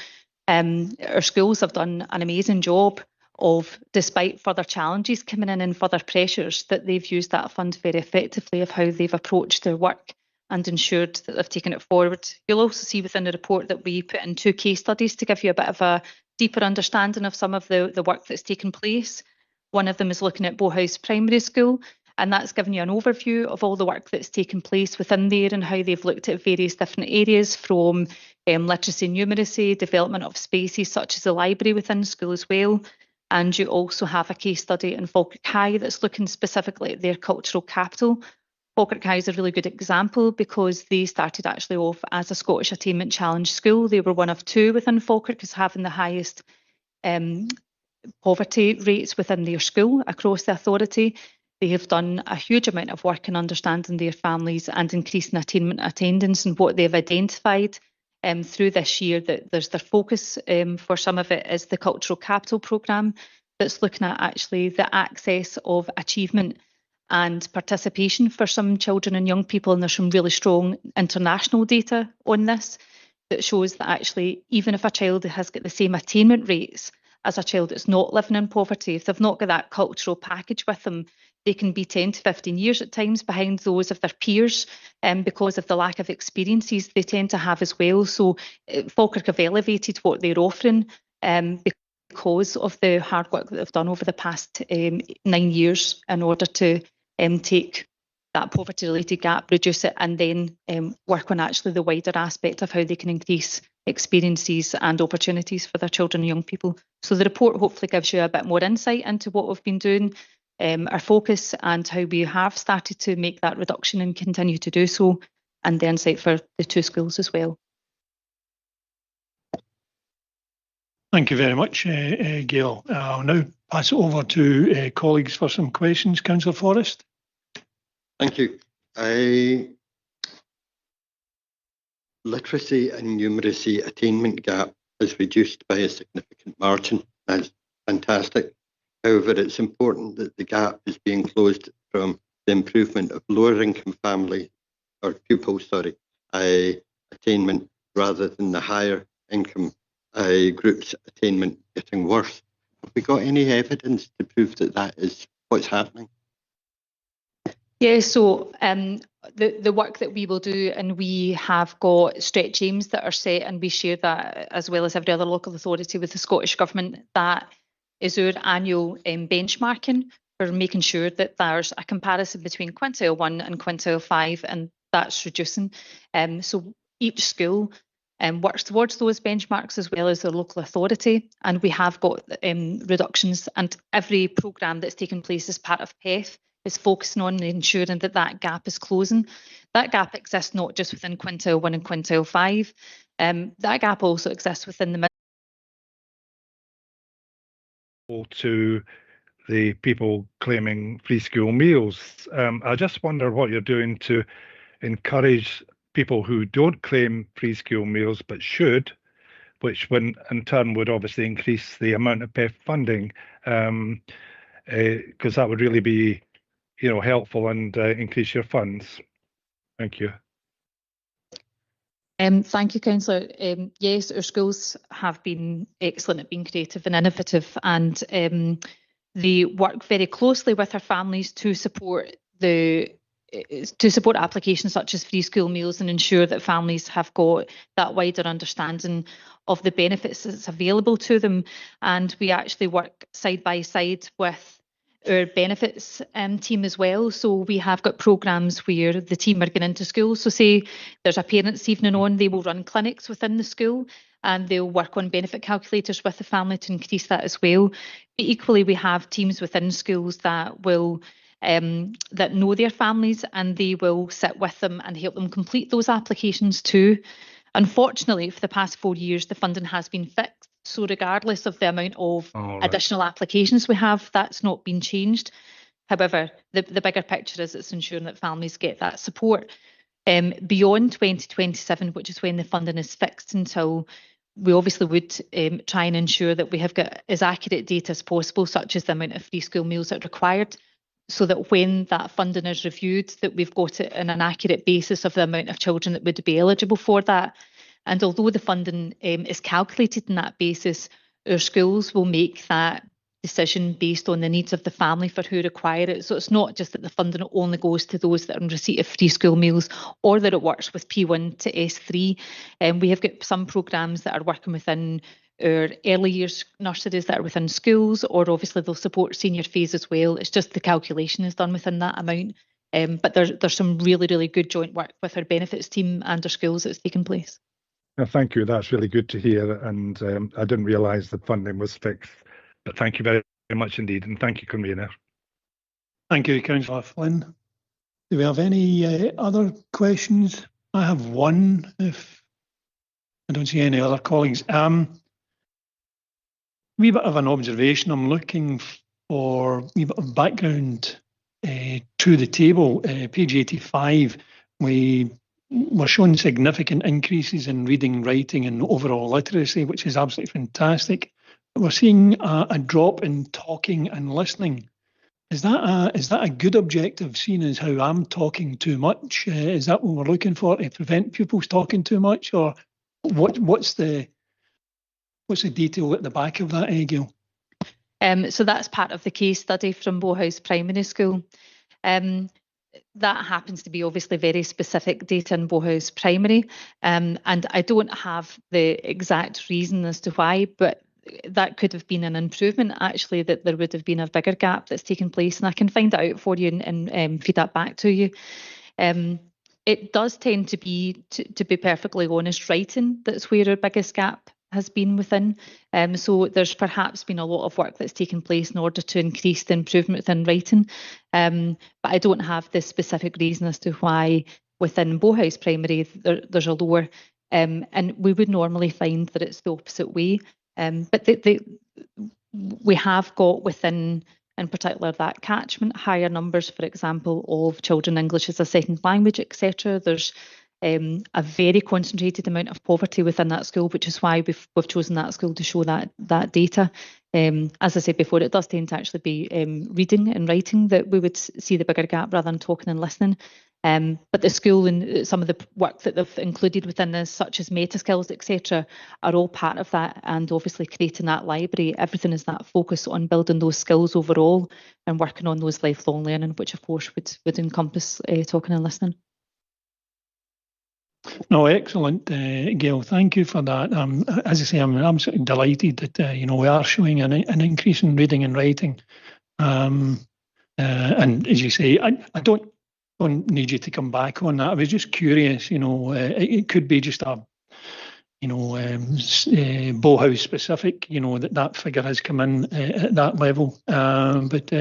S: our schools have done an amazing job of, despite further challenges coming in and further pressures, that they've used that fund very effectively of how they've approached their work and ensured that they've taken it forward. You'll also see within the report that we put in 2 case studies to give you a bit of a deeper understanding of some of the work that's taken place. One of them is looking at Bowhouse Primary School, and that's given you an overview of all the work that's taken place within there and how they've looked at various different areas, from literacy and numeracy, development of spaces such as the library within school as well. And you also have a case study in Falkirk High that's looking specifically at their cultural capital. Falkirk High is a really good example because they started actually off as a Scottish Attainment Challenge school. They were one of 2 within Falkirk as having the highest poverty rates within their school across the authority. They have done a huge amount of work in understanding their families and increasing attainment attendance, and what they've identified through this year, that there's their focus for some of it is the Cultural Capital Programme that's looking at actually the access of achievement and participation for some children and young people, and there's some really strong international data on this that shows that actually even if a child has got the same attainment rates as a child that's not living in poverty, if they've not got that cultural package with them, they can be 10 to 15 years at times behind those of their peers because of the lack of experiences they tend to have as well. So Falkirk have elevated what they're offering because of the hard work that they've done over the past 9 years in order to take that poverty-related gap, reduce it, and then work on actually the wider aspect of how they can increase experiences and opportunities for their children and young people. So the report hopefully gives you a bit more insight into what we've been doing, our focus, and how we have started to make that reduction and continue to do so, and the insight for the 2 schools as well.
D: Thank you very much, Gail. I'll now pass it over to colleagues for some questions. Councillor Forrest.
B: Thank you. Literacy and numeracy attainment gap is reduced by a significant margin. That's fantastic. However, it's important that the gap is being closed from the improvement of lower income family or pupils, attainment, rather than the higher income groups' attainment getting worse. Have we got any evidence to prove that that is what's happening?
S: Yeah, so the work that we will do, and we have got stretch aims that are set, and we share that as well as every other local authority with the Scottish Government. That is our annual benchmarking we're making sure that there's a comparison between quintile 1 and quintile 5, and that's reducing. So each school works towards those benchmarks as well as their local authority, and we have got reductions, and every programme that's taken place as part of PEF is focusing on ensuring that that gap is closing. That gap exists not just within quintile 1 and quintile 5, that gap also exists within the
O: to the people claiming free school meals. I just wonder what you're doing to encourage people who don't claim free school meals but should, which in turn would obviously increase the amount of PEF funding, because that would really be, helpful and increase your funds. Thank you.
S: Thank you, Councillor. Yes, our schools have been excellent at being creative and innovative, and they work very closely with our families to support applications such as free school meals and ensure that families have got that wider understanding of the benefits that's available to them. And we actually work side by side with our benefits team as well. So we have got programmes where the team are going into schools. So say there's a parents' evening on, they will run clinics within the school and they'll work on benefit calculators with the family to increase that as well. But equally, we have teams within schools that will that know their families, and they will sit with them and help them complete those applications too. Unfortunately, for the past 4 years, the funding has been fixed. So regardless of the amount of additional applications we have, that's not been changed. However, the bigger picture is it's ensuring that families get that support. Beyond 2027, which is when the funding is fixed until, we obviously would try and ensure that we have got as accurate data as possible, such as the amount of free school meals that are required, so that when that funding is reviewed, that we've got it in an accurate basis of the amount of children that would be eligible for that. And although the funding is calculated on that basis, our schools will make that decision based on the needs of the family for who require it. So it's not just that the funding only goes to those that are in receipt of free school meals, or that it works with P1 to S3. We have got some programmes that are working within our early years nurseries that are within schools, or obviously they'll support senior phase as well. It's just the calculation is done within that amount. But there's some really, really good joint work with our benefits team and our schools that's taken place.
O: Thank you. That's really good to hear. And I didn't realise the funding was fixed. But thank you very, very much indeed. And thank you, Convener.
D: Thank you, Councillor Flynn. Do we have any other questions? I have one, if I don't see any other colleagues. Wee bit of an observation. I'm looking for a wee bit of background to the table. Page 85, we're showing significant increases in reading, writing and overall literacy, which is absolutely fantastic. We're seeing a drop in talking and listening. Is that a good objective, seeing as how I'm talking too much? Is that what we're looking for, to prevent pupils talking too much, or what's the detail at the back of that, Gail?
S: So that's part of the case study from Bowhouse Primary School. That happens to be obviously very specific data in Bowhouse Primary, and I don't have the exact reason as to why, but that could have been an improvement, actually, that there would have been a bigger gap that's taken place, and I can find that out for you and feed that back to you. It does tend to be perfectly honest, writing that's where our biggest gap has been within. So there's perhaps been a lot of work that's taken place in order to increase the improvement within writing. But I don't have the specific reason as to why within Bowhouse Primary there's a lower, and we would normally find that it's the opposite way. But we have got within, in particular, that catchment, higher numbers, for example, of children English as a second language, etc. There's a very concentrated amount of poverty within that school, which is why we've chosen that school to show that data. As I said before, it does tend to actually be reading and writing that we would see the bigger gap rather than talking and listening. But the school and some of the work that they've included within this, such as meta skills, etc., are all part of that. And obviously creating that library, everything is that focus on building those skills overall and working on those lifelong learning, which of course would encompass talking and listening.
D: No, excellent, Gail. Thank you for that. As I say, I'm absolutely delighted that we are showing an increase in reading and writing. And as you say, I don't need you to come back on that. I was just curious, it could be just a, Bowhouse specific, that figure has come in at that level. But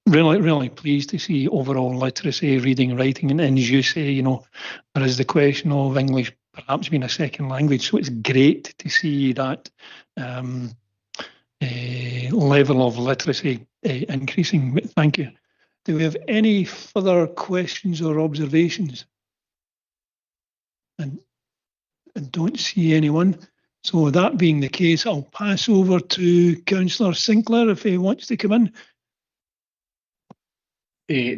D: really pleased to see overall literacy, reading, writing, and as you say, there is the question of English perhaps being a second language. So it's great to see that level of literacy increasing. Thank you. Do we have any further questions or observations? And I don't see anyone. So that being the case, I'll pass over to Councillor Sinclair if he wants to come in.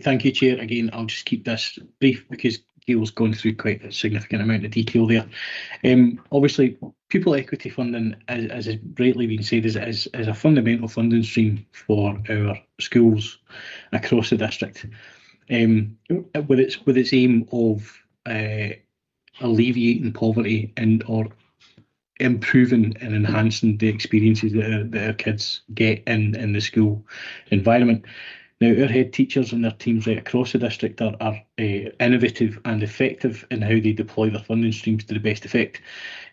I: Thank you, Chair. Again, I'll just keep this brief because Gail's gone through quite a significant amount of detail there. Obviously, pupil equity funding, as has rightly been said, is a fundamental funding stream for our schools across the district, with its aim of alleviating poverty or improving and enhancing the experiences that our kids get in the school environment. Now, our head teachers and their teams right across the district are innovative and effective in how they deploy their funding streams to the best effect.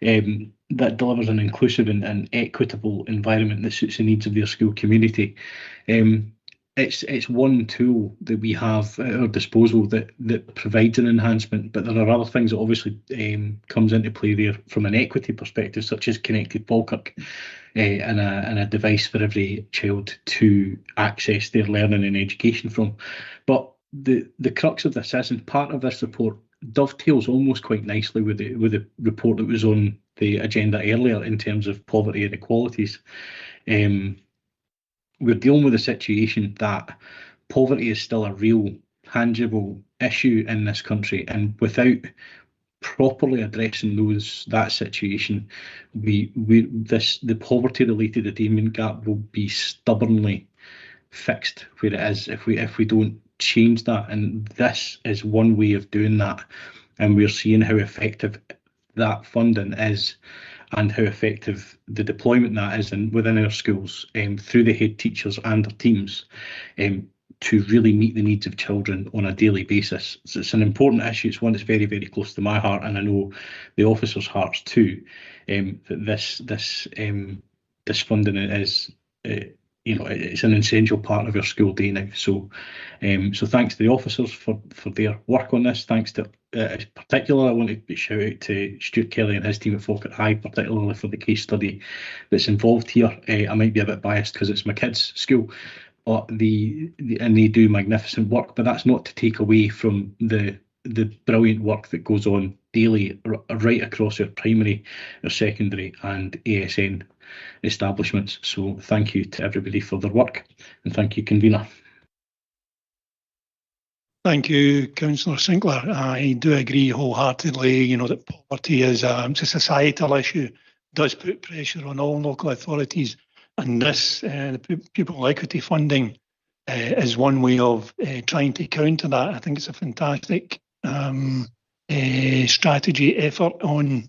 I: That delivers an inclusive and equitable environment that suits the needs of their school community. It's one tool that we have at our disposal that provides an enhancement, but there are other things that obviously comes into play there from an equity perspective, such as Connected Falkirk and a device for every child to access their learning and education from. But the crux of this is, and part of this report dovetails almost quite nicely with the report that was on the agenda earlier in terms of poverty inequalities. We're dealing with a situation that poverty is still a real, tangible issue in this country, and without properly addressing that situation, the poverty-related attainment gap will be stubbornly fixed where it is if we don't change that. And this is one way of doing that, and we're seeing how effective that funding is and how effective the deployment that is within our schools through the head teachers and their teams to really meet the needs of children on a daily basis. So it's an important issue. It's one that's very, very close to my heart, and I know the officers' hearts too. That this funding is, it's an essential part of our school day now. So thanks to the officers for their work on this. Thanks to, particularly, I want to shout out to Stuart Kelly and his team at Falkirk High, particularly for the case study that's involved here. I might be a bit biased because it's my kids' school, but and they do magnificent work. But that's not to take away from the brilliant work that goes on daily right across our primary, our secondary and ASN establishments. So thank you to everybody for their work, and thank you, convener.
D: Thank you, Councillor Sinclair. I do agree wholeheartedly, that poverty is a societal issue, does put pressure on all local authorities, and this the pupil equity funding is one way of trying to counter that. I think it's a fantastic strategy effort on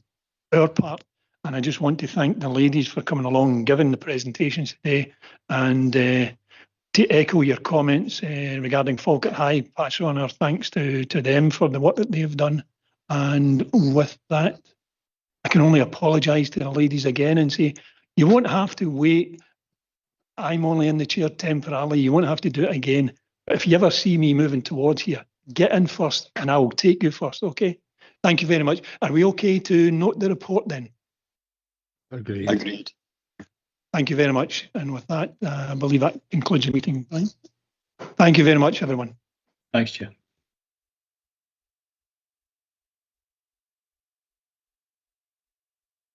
D: our part, and I just want to thank the ladies for coming along and giving the presentations today, and to echo your comments regarding Falkirk High, pass on our thanks to them for the work that they've done. And with that, I can only apologise to the ladies again and say, you won't have to wait. I'm only in the chair temporarily. You won't have to do it again. But if you ever see me moving towards here, get in first and I will take you first, okay? Thank you very much. Are we okay to note the report then?
P: Agreed.
D: Thank you very much. And with that, I believe that concludes the meeting. Thank you very much, everyone.
I: Thanks, Chair.